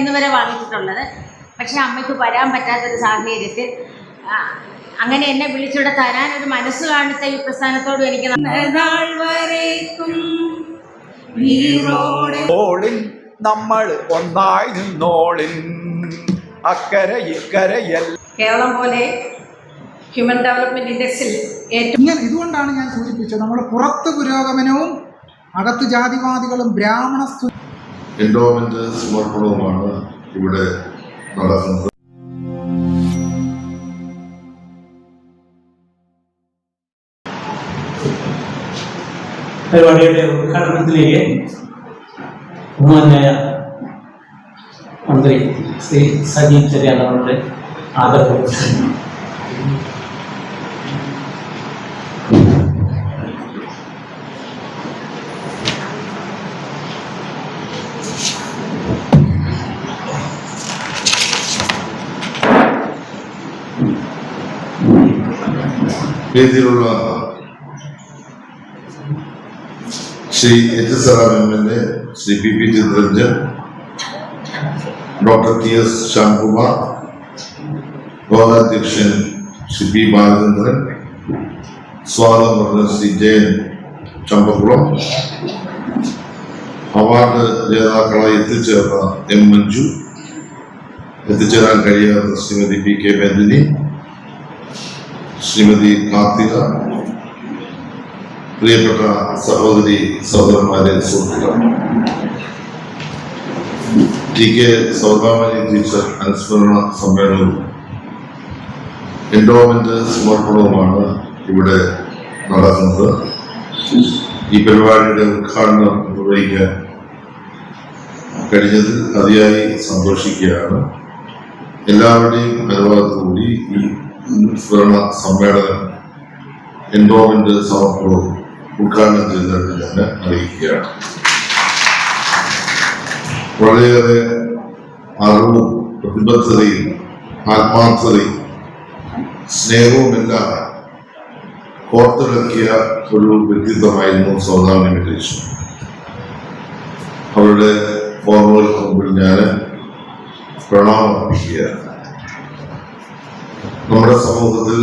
ഇന്നുവരെ വാങ്ങിച്ചിട്ടുള്ളത്. പക്ഷെ അമ്മയ്ക്ക് വരാൻ പറ്റാത്തൊരു സാഹചര്യത്തിൽ അങ്ങനെ എന്നെ വിളിച്ചിവിടെ തരാനൊരു മനസ്സ് കാണിച്ച ഈ പ്രസ്ഥാനത്തോടും എനിക്ക് നമ്മൾ ഒന്നായി നിന്നോളിൻ അക്കരെ ഇക്കരയൽ. കേരളം പോലെ ഹ്യൂമൻ ഡെവലപ്മെന്റ് ഇൻഡെക്സിൽ ഇതുകൊണ്ടാണ് ഞാൻ സൂചിപ്പിച്ചത്, നമ്മുടെ പുറത്ത് പുരോഗമനവും അകത്ത് ജാതിവാദികളും ബ്രാഹ്മണ എൻഡോമെന്റ് സമർപ്പണവുമാണ് ഇവിടെ നടക്കുന്നത്. പരിപാടിയുടെ ഉദ്ഘാടനത്തിലേക്ക് ബഹുമാന്യായ മന്ത്രി ശ്രീ സജീവ് ചെറിയാൻ അവരുടെ ആദരവ്. വേദിയിലുള്ള Shri HSRM MLA Shri PP Chittaranjan, doctor TS Shyamkumar, ഗോദാധ്യക്ഷൻ ശ്രീ P ബാലചന്ദ്രൻ, സ്വാഗതം പറഞ്ഞ ശ്രീ ജയൻ ചമ്പക്കുളം, അവാർഡ് ജേതാക്കളായി എത്തിച്ചേർന്ന M മഞ്ജു, എത്തിച്ചേരാൻ കഴിയാത്ത ശ്രീമതി PK മേദിനി, ശ്രീമതി കാർത്തിക, പ്രിയപ്പെട്ട സഹോദരി സഹോദരന്മാരെ, സുഹൃത്തുക്കൾ, TK സൗദാമണി ടീച്ചർ അനുസ്മരണ സമ്മേളനവും എൻഡോമെന്റ് സമർപ്പണവുമാണ് ഇവിടെ നടക്കുന്നത്. ഈ പരിപാടിയുടെ ഉദ്ഘാടനം നിർവഹിക്കാൻ കഴിഞ്ഞതിൽ അതിയായി സന്തോഷിക്കുകയാണ്. എല്ലാവരുടെയും അനുവാദത്തോടുകൂടി ഈ അനുസ്മരണ സമ്മേളനം എൻഡോമെന്റ് സമർപ്പണവും ഉദ്ഘാടനം ചെയ്തതായിട്ട് ഞാൻ അറിയിക്കുകയാണ്. വളരെയേറെ അറിവും പ്രതിബദ്ധതയും ആത്മാർത്ഥതയും സ്നേഹവുമെല്ലാം കോർത്തിണക്കിയ ഒരു വ്യക്തിത്വമായിരുന്നു സൗദാമിനി ടീച്ചർ. അവരുടെ ഓർമ്മകൾക്ക് മുമ്പിൽ ഞാൻ പ്രണാമം അർപ്പിക്കുകയാണ്. നമ്മുടെ സമൂഹത്തിൽ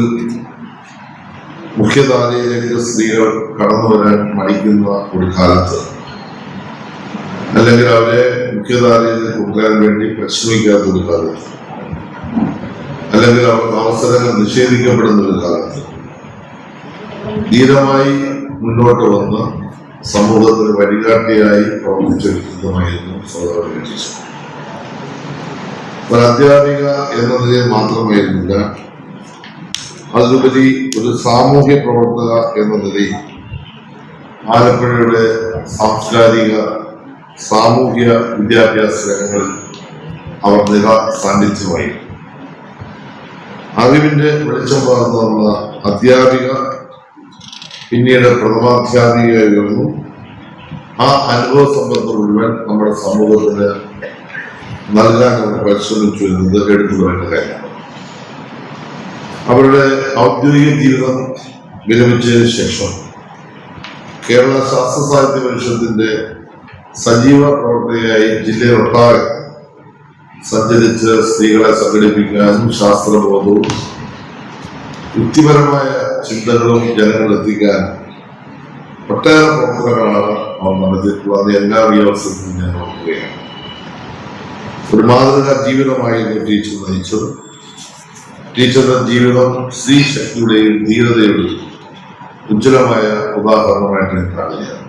മുഖ്യധാരയിലേക്ക് സ്ത്രീകൾ കടന്നു വരാൻ മടിക്കുന്ന ഒരു കാലത്ത്, അല്ലെങ്കിൽ അവരെ മുഖ്യധാരയിലേക്ക് കൊണ്ടുവരാൻ വേണ്ടി പരിശ്രമിക്കാത്ത ഒരു കാലത്ത്, അല്ലെങ്കിൽ അവർക്ക് അവസരങ്ങൾ നിഷേധിക്കപ്പെടുന്ന ഒരു കാലത്ത് ധീരമായി മുന്നോട്ട് വന്ന് സമൂഹത്തിന് വഴികാട്ടിയായി പ്രവർത്തിച്ച വ്യക്തിത്വമായിരുന്നു സൗദാമിനി ടീച്ചർ. ഒരു അധ്യാപിക എന്ന നിലയിൽ മാത്രമായിരുന്നില്ല, അതിലുപരി ഒരു സാമൂഹ്യ പ്രവർത്തക എന്ന നിലയിൽ ആലപ്പുഴയുടെ സാംസ്കാരിക സാമൂഹ്യ വിദ്യാഭ്യാസ രംഗങ്ങളിൽ അവർ നില സാന്നിധ്യമായി. അറിവിന്റെ വെളിച്ചം പകർന്നു വന്ന അധ്യാപിക പിന്നീട് പ്രഥമാധ്യാപികയായി ഉയർന്നു. ആ അനുഭവ സമ്പത്ത് മുഴുവൻ നമ്മുടെ സമൂഹത്തിന് നൽകാൻ അവർ പരിശ്രമിച്ചു എന്നത് എടുത്തു പറയേണ്ട കാര്യമാണ്. അവരുടെ ഔദ്യോഗിക ജീവിതം വിരമിച്ചതിന് ശേഷം കേരള ശാസ്ത്ര സാഹിത്യ പരിഷത്തിന്റെ സജീവ പ്രവർത്തകയായി ജില്ലയിലൊട്ടാകെ സഞ്ചരിച്ച് സ്ത്രീകളെ സംഘടിപ്പിക്കാനും ശാസ്ത്രബോധവും യുക്തിപരമായ ചിന്തകളും ജനങ്ങളിലെത്തിക്കാൻ ഒട്ടേറെ പ്രവർത്തനങ്ങളാണ് അവർ നടത്തിയിട്ടുള്ളത്. എല്ലാ ഈ അവസരത്തിലും ഞാൻ ഓർക്കുകയാണ്. ഒരു മാതൃകാ ജീവിതമായിരുന്നു ടീച്ചർ നയിച്ചത്. ടീച്ചറുടെ ജീവിതം സ്ത്രീ ശക്തിയുടെയും ധീരതയുടെയും ഉജ്ജ്വലമായ ഉദാഹരണമായിട്ട് ഞാൻ കാണുകയാണ്.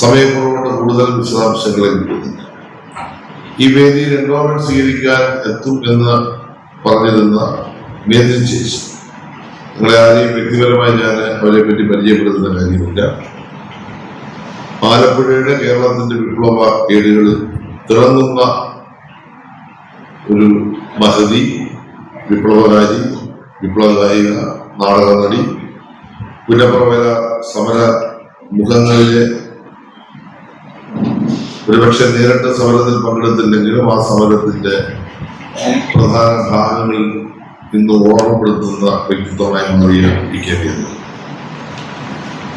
സമയക്കുറവുകൊണ്ട് കൂടുതൽ വിശദാംശങ്ങളെ കിട്ടുന്നില്ല. ഈ വേദിയിൽ എൻഡോമെന്റ് സ്വീകരിക്കാൻ എത്തും എന്ന് പറഞ്ഞിരുന്ന മേദിനി ചേച്ചി, നിങ്ങളെ ആരെയും വ്യക്തിപരമായി ഞാൻ അവരെ പറ്റി പരിചയപ്പെടുത്തുന്ന കാര്യമില്ല. ആലപ്പുഴയുടെ കേരളത്തിന്റെ വിപ്ലവ ഏടുകളിൽ തിളങ്ങുന്ന ഒരു മഹതി, വിപ്ലവകാരി, വിപ്ലവഗായിക, നാടക നടി, പുനഃപ്രവര സമര മുഖങ്ങളിലെ ഒരുപക്ഷെ നേരിട്ട് സമരത്തിൽ പങ്കെടുത്തില്ലെങ്കിലും ആ സമരത്തിന്റെ പ്രധാന ഭാഗങ്ങളിൽ ഇന്ന് ഓർമ്മപ്പെടുത്തുന്ന വ്യക്തിത്വമായി മാറിയ PK.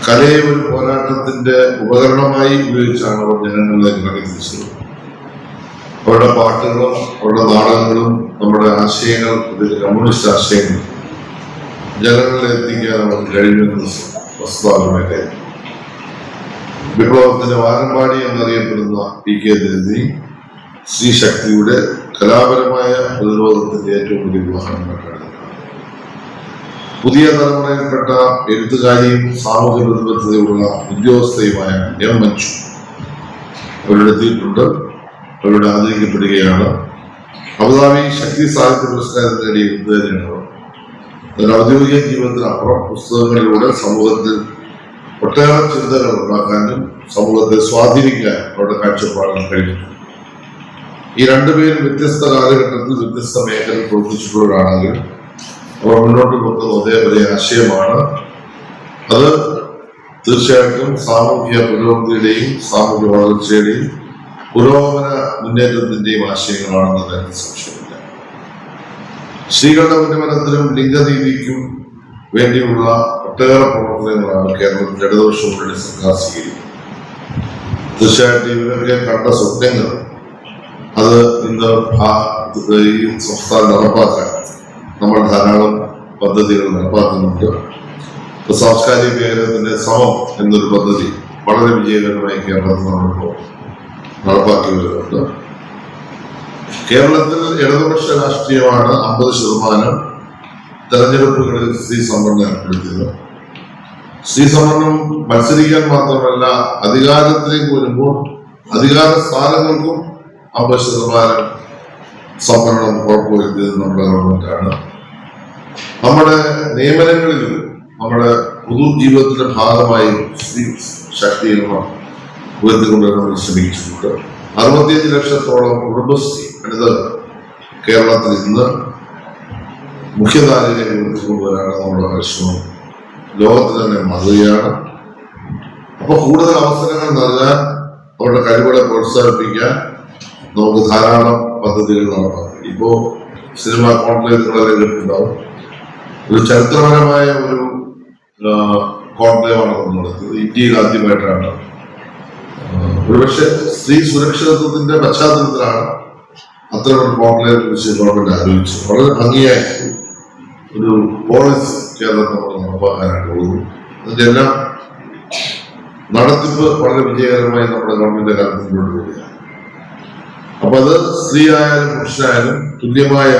കലയെ ഒരു പോരാട്ടത്തിന്റെ ഉപകരണമായി ഉപയോഗിച്ചാണ് അവർ ജനങ്ങളെ ഗ്രഹിച്ചത്. അവരുടെ പാട്ടുകളും അവരുടെ നാടകങ്ങളും നമ്മുടെ ആശയങ്ങൾ, കമ്മ്യൂണിസ്റ്റ് ആശയങ്ങൾ ജനങ്ങളിൽ എത്തിക്കാൻ നമുക്ക് കഴിയുമെന്ന് പ്രസ്താവനമായ കാര്യം. വിപ്ലവത്തിന്റെ വാനമ്പാടി എന്നറിയപ്പെടുന്ന PK ദിനേശ് സ്ത്രീ ശക്തിയുടെ കലാപരമായ പ്രതിരോധത്തിന്റെ ഏറ്റവും വലിയ ഉദാഹരണമായിട്ടാണ്. പുതിയ തലമുറയിൽപ്പെട്ട എഴുത്തുകാരിയും സാമൂഹ്യ പ്രതിബദ്ധതയുള്ള ഉദ്യോഗസ്ഥയുമായ M. മഞ്ജു അവരുടെ എത്തിയിട്ടുണ്ട്. അവരുടെ ആദരിക്കപ്പെടുകയാണ്. അബുദാബി ശക്തി സാഹിത്യ പുരസ്കാരം നേടിയ എഴുത്തുകാരിയാണ്. തന്റെ ഔദ്യോഗിക ജീവിതത്തിനപ്പുറം പുസ്തകങ്ങളിലൂടെ സമൂഹത്തിൽ ഒട്ടേറെ ചിന്തകൾ ഉണ്ടാക്കാനും സമൂഹത്തെ സ്വാധീനിക്കാൻ അവരുടെ കാഴ്ചപ്പാടുകൾ കഴിഞ്ഞിട്ടുണ്ട്. ഈ രണ്ടുപേരും വ്യത്യസ്ത കാലഘട്ടത്തിൽ വ്യത്യസ്ത മേഖലയിൽ പ്രവർത്തിച്ചിട്ടുള്ളവരാണെങ്കിൽ അവർ മുന്നോട്ട് വെക്കുന്ന ഒരേ ആശയമാണ്. അത് തീർച്ചയായിട്ടും സാമൂഹ്യ പുരോഗതിയുടെയും സാമൂഹ്യ വളർച്ചയുടെയും പുരോഗമന മുന്നേറ്റത്തിന്റെയും ആശയങ്ങളാണെന്ന് സംശയമില്ല. സ്ത്രീകളുടെ ഉന്നമനത്തിനും ലിംഗനീതിക്കും വേണ്ടിയുള്ള ഒട്ടേറെ പ്രവർത്തനങ്ങളാണ് കേരളത്തിൽ ഇടതുപക്ഷ മുന്നണി സർക്കാർ സ്വീകരിക്കുന്നത്. തീർച്ചയായിട്ടും ഇവരൊക്കെ കണ്ട സ്വപ്നങ്ങൾ അത് ഇന്ന് ഈ സംസ്ഥാനം നടപ്പാക്കാൻ നമ്മൾ ധാരാളം പദ്ധതികൾ നടപ്പാക്കുന്നുണ്ട്. സാംസ്കാരിക മേഖലത്തിന്റെ സമം എന്നൊരു പദ്ധതി വളരെ വിജയകരമായി കേരളത്തിൽ നമ്മളിപ്പോൾ നടപ്പാക്കി വരുന്നുണ്ട്. കേരളത്തിൽ ഇടതുപക്ഷ രാഷ്ട്രീയമാണ് 50% തെരഞ്ഞെടുപ്പുകളിൽ സ്ത്രീ സംവരണം ഏർപ്പെടുത്തിയത്. സ്ത്രീ സംവരണം മത്സരിക്കാൻ മാത്രമല്ല, അധികാരത്തിലേക്ക് വരുമ്പോൾ അധികാര സ്ഥാനങ്ങൾക്കും 50% സംവരണം ഉറപ്പുവരുത്തിയത് നമ്മുടെ ഗവൺമെന്റാണ്. നമ്മുടെ നിയമനങ്ങളിലും നമ്മുടെ പൊതു ജീവിതത്തിന്റെ ഭാഗമായി സ്ത്രീ ശാക്തീകരണം ഉയർത്തിക്കൊണ്ടുവരാൻ നമ്മൾ ശ്രമിച്ചിട്ടുണ്ട്. 65 ലക്ഷത്തോളം കുടുംബശ്രീ വനിതകൾ കേരളത്തിൽ ഇന്ന് മുഖ്യധാരയിലേക്ക് ഉയർത്തിക്കൊണ്ടുവരാണ് നമ്മുടെ പരിശ്രമം. ലോകത്തിൽ തന്നെ മാതൃകയാണ്. അപ്പൊ കൂടുതൽ അവസരങ്ങൾ നൽകാൻ, അവരുടെ കഴിവുകളെ പ്രോത്സാഹിപ്പിക്കാൻ നമുക്ക് ധാരാളം പദ്ധതികൾ നടപ്പാക്കും. ഇപ്പോ സിനിമ കോൺക്ലേവുകളെ കേട്ടിട്ടുണ്ടാവും. ഒരു ചരിത്രപരമായ ഒരു കോൺക്ലേവാണ് നമ്മൾ നടത്തിയത്. ഇന്ത്യയിൽ ആദ്യമായിട്ടാണ്. ഒരുപക്ഷെ സ്ത്രീ സുരക്ഷിതത്വത്തിന്റെ പശ്ചാത്തലത്തിലാണ് അത്തരമൊരു കോൺക്ലേവിനെ കുറിച്ച് ഗവൺമെന്റ് ആലോചിച്ചത്. വളരെ ഭംഗിയായി ഒരു പോളിസി കേരളത്തിൽ നമ്മൾ നടപ്പാക്കാനായിട്ട് പോകുന്നു. അതിന്റെ എല്ലാം നടത്തിപ്പ് വളരെ വിജയകരമായി നമ്മുടെ ഗവൺമെന്റ് കാലത്ത് മുന്നോട്ട് പോവുകയാണ്. അപ്പൊ അത് സ്ത്രീ ആയാലും പുരുഷനായാലും തുല്യമായ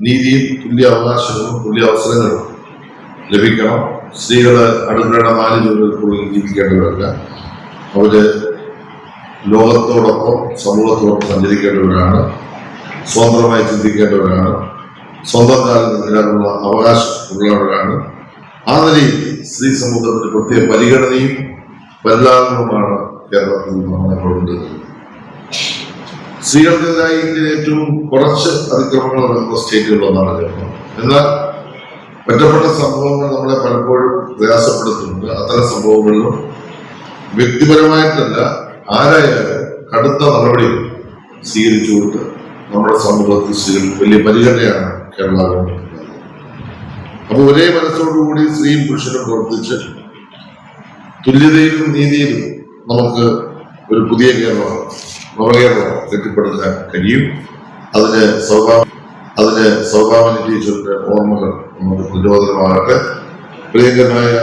നീതിയും തുല്യ അവകാശങ്ങളും തുല്യ അവസരങ്ങളും ലഭിക്കണം. സ്ത്രീകള് അടുക്കളയുടെ 4 ജോലികൾക്കുള്ളിൽ ജീവിക്കേണ്ടവരല്ല. അവര് ലോകത്തോടൊപ്പം സമൂഹത്തോടൊപ്പം സഞ്ചരിക്കേണ്ടവരാണ്. സ്വതന്ത്രമായി ചിന്തിക്കേണ്ടവരാണ്. സ്വന്തം കാലത്ത് നിലനിൽക്കുന്ന അവകാശം ഉള്ളവരാണ്. ആ നിലയിൽ സ്ത്രീ സമൂഹത്തിന് പ്രത്യേക പരിഗണനയും പരിലാളനവുമാണ് കേരളത്തിൽ നമ്മൾ കൊണ്ടുവരുന്നത്. സ്ത്രീകൾക്കെതിരായി ഇന്ത്യയിൽ ഏറ്റവും കുറച്ച് അതിക്രമങ്ങൾ നടക്കുന്ന സ്റ്റേറ്റുകളൊന്നാണ് കേരളം. എന്നാൽ ഒറ്റപ്പെട്ട സംഭവങ്ങൾ നമ്മളെ പലപ്പോഴും പ്രയാസപ്പെടുത്തുന്നുണ്ട്. അത്തരം സംഭവങ്ങളിലും വ്യക്തിപരമായിട്ടല്ല, ആരായാലും കടുത്ത നടപടികൾ സ്വീകരിച്ചുകൊണ്ട് നമ്മുടെ സമൂഹത്തിൽ സ്ത്രീകൾക്ക് വലിയ പരിഗണനയാണ് കേരള ഗവൺമെന്റ്. അപ്പൊ ഒരേ മനസ്സോടുകൂടി സ്ത്രീയും പുരുഷനും പ്രവർത്തിച്ച് തുല്യതയിലും നീതിയിലും നമുക്ക് ഒരു പുതിയ കേരളം, നവകേരളം കെട്ടിപ്പടുക്കാൻ കഴിയും. അതിന് സൗഭാമനി ടീച്ചറിന്റെ ഓർമ്മകൾ നമുക്ക് പ്രചോദനമാകട്ടെ. പ്രിയങ്കരനായ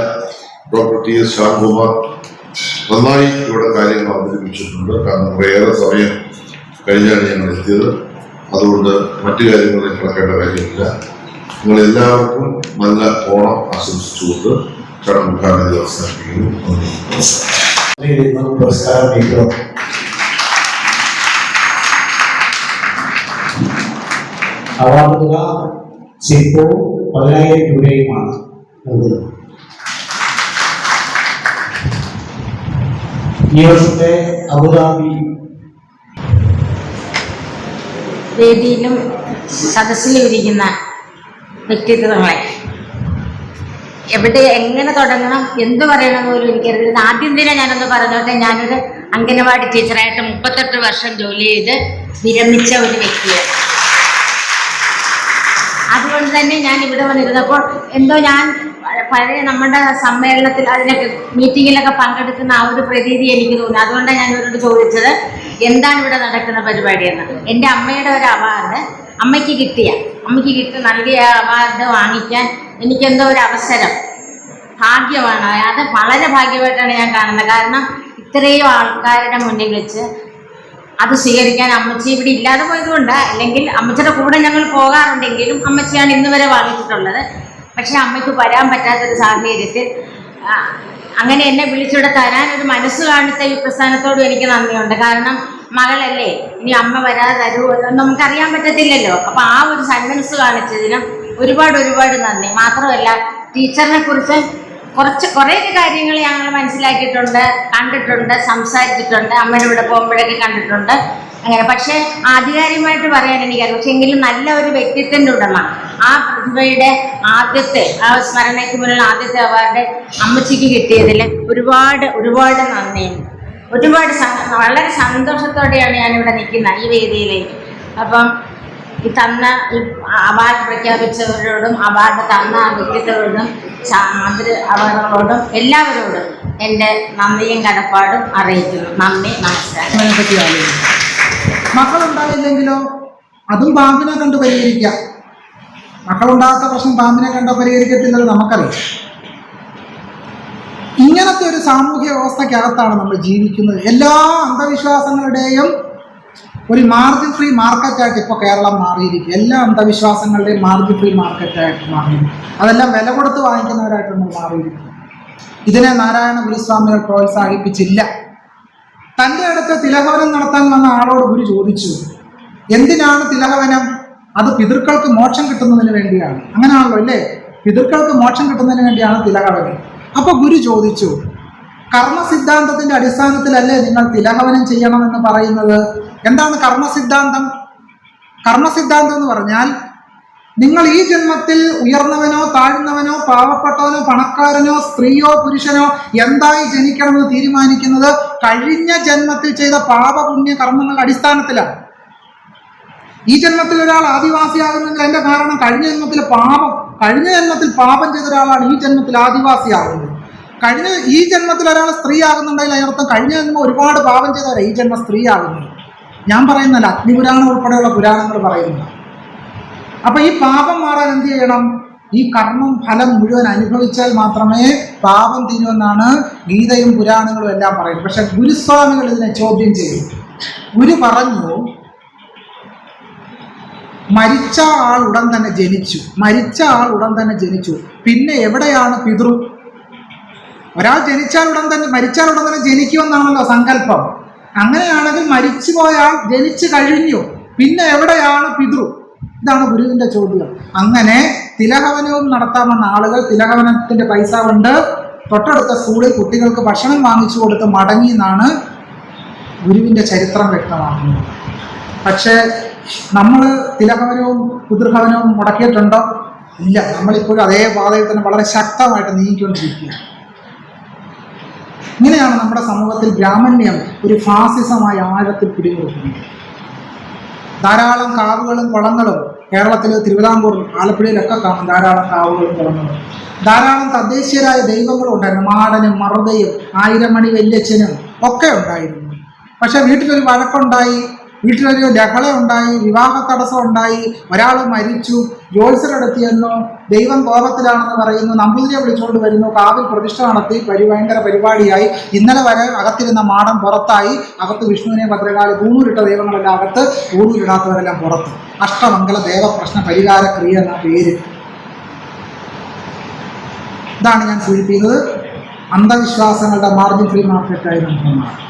ഡോക്ടർ TS ശ്യാംകുമാർ നന്നായി ഇവിടെ കാര്യങ്ങൾ അവതരിപ്പിച്ചിട്ടുണ്ട്. കാരണം കുറേയേറെ സമയം കഴിഞ്ഞാണ് ഞങ്ങൾ എത്തിയത്. അതുകൊണ്ട് മറ്റു കാര്യങ്ങളിൽ കിടക്കേണ്ട കാര്യമില്ല. നിങ്ങളെല്ലാവർക്കും നല്ല ഓണം ആശംസിച്ചുകൊണ്ട് ചടങ്ങ് ഉദ്ഘാടനം അവസാനിപ്പിക്കുന്നു. പുരസ്കാരം അവാർഡ് തുക ഇപ്പോൾ 10,000 രൂപയുമാണ് നൽകുന്നത്. ഈ വർഷത്തെ അബുദാബി വേദിയിലും സദസ്സിലും ഇരിക്കുന്ന വ്യക്തിത്വങ്ങളെ എവിടെ എങ്ങനെ തുടങ്ങണം, എന്ത് പറയണമെന്ന് പോലും എനിക്കറിയില്ല. ആദ്യം തന്നെ ഞാനൊന്ന് പറഞ്ഞോട്ടെ. ഞാനൊരു അംഗനവാടി ടീച്ചറായിട്ട് 38 വർഷം ജോലി ചെയ്ത് വിരമിച്ച ഒരു വ്യക്തിയാണ്. ആ അതുകൊണ്ട് തന്നെ ഞാൻ ഇവിടെ വന്നിരുന്നപ്പോൾ എന്തോ ഞാൻ പഴയ നമ്മുടെ സമ്മേളനത്തിൽ അതിനൊക്കെ മീറ്റിങ്ങിലൊക്കെ പങ്കെടുക്കുന്ന ആ ഒരു പ്രതീതി എനിക്ക് തോന്നി. അതുകൊണ്ടാണ് ഞാൻ ഇവരോട് ചോദിച്ചത് എന്താണ് ഇവിടെ നടക്കുന്ന പരിപാടിയെന്ന്. എൻ്റെ അമ്മയുടെ ഒരു അവാർഡ് അമ്മയ്ക്ക് നൽകിയ അവാർഡ് വാങ്ങിക്കാൻ എനിക്കെന്തോ ഒരു അവസരം, ഭാഗ്യമാണ്. അത് വളരെ ഭാഗ്യമായിട്ടാണ് ഞാൻ കാണുന്നത്. കാരണം ഇത്രയും ആൾക്കാരുടെ മുന്നിൽ വെച്ച് അത് സ്വീകരിക്കാൻ അമ്മച്ചി ഇവിടെ ഇല്ലാതെ പോയതുകൊണ്ട്, അല്ലെങ്കിൽ അമ്മച്ചിയുടെ കൂടെ ഞങ്ങൾ പോകാറുണ്ടെങ്കിലും അമ്മച്ചിയാണ് ഇന്ന് വരെ വാങ്ങിച്ചിട്ടുള്ളത്. പക്ഷേ അമ്മയ്ക്ക് വരാൻ പറ്റാത്തൊരു സാഹചര്യത്തിൽ അങ്ങനെ എന്നെ വിളിച്ചിവിടെ തരാൻ ഒരു മനസ്സ് കാണിച്ച ഈ പ്രസ്ഥാനത്തോടും എനിക്ക് നന്ദിയുണ്ട്. കാരണം മകളല്ലേ, ഇനി അമ്മ വരാതെ തരുമോ എന്നൊന്നും നമുക്കറിയാൻ പറ്റത്തില്ലല്ലോ. അപ്പോൾ ആ ഒരു സന്മനസ് കാണിച്ചതിനും ഒരുപാട് നന്ദി. മാത്രമല്ല ടീച്ചറിനെ കുറിച്ച് കുറേ കാര്യങ്ങൾ ഞങ്ങൾ മനസ്സിലാക്കിയിട്ടുണ്ട്, കണ്ടിട്ടുണ്ട്, സംസാരിച്ചിട്ടുണ്ട്, അമ്മയുടെ ഇവിടെ പോകുമ്പോഴൊക്കെ കണ്ടിട്ടുണ്ട് അങ്ങനെ. പക്ഷേ ആധികാരികമായിട്ട് പറയാൻ എനിക്കറിയാം. പക്ഷെ എങ്കിലും നല്ല ഒരു വ്യക്തിത്വത്തിൻ്റെ ഉടമ, ആ പ്രതിഭയുടെ ആദ്യത്തെ ആ സ്മരണയ്ക്ക് മുന്നിൽ ആദ്യത്തെ അവാർഡ് അമ്മച്ചിക്ക് കിട്ടിയതിൽ ഒരുപാട് നന്ദിയുണ്ട്. വളരെ സന്തോഷത്തോടെയാണ് ഞാനിവിടെ നിൽക്കുന്നത് ഈ വേദിയിലേക്ക്. അപ്പം ഈ അവാർഡ് പ്രഖ്യാപിച്ചവരോടും അവാർഡ് തന്ന വ്യക്തിത്വരോടും മന്ത്രി അവരോടും എല്ലാവരോടും എൻ്റെ നന്ദിയും കടപ്പാടും അറിയിക്കുന്നു. നന്ദി, നമസ്കാരം. മക്കളുണ്ടായില്ലെങ്കിലോ അതും പാമ്പിനെ കണ്ട് പരിഹരിക്കാം. മക്കളുണ്ടാകാത്ത പ്രശ്നം പാമ്പിനെ കണ്ടോ പരിഹരിക്കത്തില്ലല്ലോ, നമുക്കറിയാം. ഇങ്ങനത്തെ ഒരു സാമൂഹ്യ വ്യവസ്ഥയ്ക്കകത്താണ് നമ്മൾ ജീവിക്കുന്നത്. എല്ലാ അന്ധവിശ്വാസങ്ങളുടെയും ഒരു മാർജിൻ ഫ്രീ മാർക്കറ്റായിട്ട് ഇപ്പോൾ കേരളം മാറിയിരിക്കും. എല്ലാ അന്ധവിശ്വാസങ്ങളുടെയും മാർജിൻ ഫ്രീ മാർക്കറ്റായിട്ട് മാറിയിരിക്കും. അതെല്ലാം വില കൊടുത്ത് വാങ്ങിക്കുന്നവരായിട്ട് നമ്മൾ മാറിയിരിക്കും. ഇതിനെ നാരായണ ഗുരുസ്വാമികൾ പ്രോത്സാഹിപ്പിച്ചില്ല. തൻ്റെ അടുത്ത് തിലഹവനം നടത്താൻ വന്ന ആളോട് ഗുരു ചോദിച്ചു, എന്തിനാണ് തിലഹവനം? അത് പിതൃക്കൾക്ക് മോക്ഷം കിട്ടുന്നതിന് വേണ്ടിയാണ്. അങ്ങനെയാണല്ലോ അല്ലേ? പിതൃക്കൾക്ക് മോക്ഷം കിട്ടുന്നതിന് വേണ്ടിയാണ് തിലഹവനം. അപ്പോൾ ഗുരു ചോദിച്ചു, കർമ്മസിദ്ധാന്തത്തിന്റെ അടിസ്ഥാനത്തിലല്ലേ നിങ്ങൾ തിലഹവനം ചെയ്യണമെന്ന് പറയുന്നത്? എന്താണ് കർമ്മസിദ്ധാന്തം? കർമ്മസിദ്ധാന്തം എന്ന് പറഞ്ഞാൽ നിങ്ങൾ ഈ ജന്മത്തിൽ ഉയർന്നവനോ താഴ്ന്നവനോ പാവപ്പെട്ടവനോ പണക്കാരനോ സ്ത്രീയോ പുരുഷനോ എന്തായി ജനിക്കണമെന്ന് തീരുമാനിക്കുന്നത് കഴിഞ്ഞ ജന്മത്തിൽ ചെയ്ത പാപപുണ്യ കർമ്മങ്ങളുടെ അടിസ്ഥാനത്തിലാണ്. ഈ ജന്മത്തിൽ ഒരാൾ ആദിവാസിയാകുന്നതിൽ അതിന്റെ കാരണം കഴിഞ്ഞ ജന്മത്തിൽ പാപം ചെയ്ത ഒരാളാണ് ഈ ജന്മത്തിൽ ആദിവാസിയാകുന്നത്. ഈ ജന്മത്തിൽ ഒരാൾ സ്ത്രീ ആകുന്നുണ്ടെങ്കിൽ അതിനർത്ഥം കഴിഞ്ഞ ജന്മം ഒരുപാട് പാപം ചെയ്തവരാണ് ഈ ജന്മം സ്ത്രീ ആകുന്നത്. ഞാൻ പറയുന്നല്ല, അഗ്നിപുരാണം ഉൾപ്പെടെയുള്ള പുരാണങ്ങൾ പറയുന്നു. അപ്പൊ ഈ പാപം മാറാൻ എന്ത് ചെയ്യണം? ഈ കർമ്മം ഫലം മുഴുവൻ അനുഭവിച്ചാൽ മാത്രമേ പാപം തീരുമെന്നാണ് ഗീതയും പുരാണങ്ങളും എല്ലാം പറയുന്നത്. പക്ഷെ ഗുരുസ്വാമികൾ ഇതിനെ ചോദ്യം ചെയ്തു. ഗുരു പറഞ്ഞു, മരിച്ച ആൾ ഉടൻ തന്നെ ജനിച്ചു. പിന്നെ എവിടെയാണ് പിതൃ? ഒരാൾ മരിച്ചാൽ ഉടൻ തന്നെ ജനിക്കുമെന്നാണല്ലോ സങ്കല്പം. അങ്ങനെയാണെങ്കിൽ മരിച്ചുപോയ ആൾ ജനിച്ചു കഴിഞ്ഞു, പിന്നെ എവിടെയാണ് പിതൃ? ഇതാണ് ഗുരുവിന്റെ ചോദ്യം. അങ്ങനെ തിലഹവനവും നടത്താമെന്ന ആളുകൾ തിലഹവനത്തിന്റെ പൈസ കൊണ്ട് തൊട്ടടുത്ത സ്കൂളിൽ കുട്ടികൾക്ക് ഭക്ഷണം വാങ്ങിച്ചു കൊടുത്ത് മടങ്ങി എന്നാണ് ഗുരുവിന്റെ ചരിത്രം വ്യക്തമാക്കുന്നത്. പക്ഷേ നമ്മൾ തിലഹവനവും പിതൃഭവനവും മുടക്കിയിട്ടുണ്ടോ? ഇല്ല. നമ്മളിപ്പോഴും അതേ പാതയിൽ തന്നെ വളരെ ശക്തമായിട്ട് നീങ്ങിക്കൊണ്ടിരിക്കുകയാണ്. ഇങ്ങനെയാണ് നമ്മുടെ സമൂഹത്തിൽ ബ്രാഹ്മണ്യം ഒരു ഫാസിസമായി ആഴത്തിൽ പിടിമുറുക്കുന്നത്. ധാരാളം കാവുകളും കുളങ്ങളും കേരളത്തിൽ, തിരുവിതാംകൂർ, ആലപ്പുഴയിലൊക്കെ കാണും ധാരാളം കാവുകളും കുളങ്ങളും. ധാരാളം തദ്ദേശീയരായ ദൈവങ്ങളും ഉണ്ടായിരുന്നു. മാടനും മറുതയും 1000 മണി വല്യച്ഛനും ഒക്കെ ഉണ്ടായിരുന്നു. പക്ഷെ വീട്ടിലൊരു വഴക്കുണ്ടായി, വീട്ടിലൊരു ലഹള ഉണ്ടായി, വിവാഹ തടസ്സം ഉണ്ടായി, ഒരാൾ മരിച്ചു, ജ്യോത്സ്യരെടുത്തിയെന്നു, ദൈവം കോപത്തിലാണെന്ന് പറയുന്നു, നമ്പൂതിരിയെ വിളിച്ചുകൊണ്ട് വരുന്നു, കാവിൽ പ്രതിഷ്ഠ നടത്തി, ഭയങ്കര പരിപാടിയായി. ഇന്നലെ വരെ അകത്തിരുന്ന മാടൻ പുറത്തായി, അകത്ത് വിഷ്ണുവിനെ ഭദ്രകാളി, ഊണൂരിട്ട ദൈവങ്ങളെല്ലാം അകത്ത്, ഊണൂരിടാത്തവരെല്ലാം പുറത്ത്. അഷ്ടമംഗല ദേവപ്രശ്ന പരിഹാര ക്രിയ എന്ന പേര്. ഇതാണ് ഞാൻ സൂചിപ്പിക്കുന്നത്. അന്ധവിശ്വാസങ്ങളുടെ മാർജിൻ ഫ്രീ മാർക്കറ്റായി നമുക്ക് മാറും.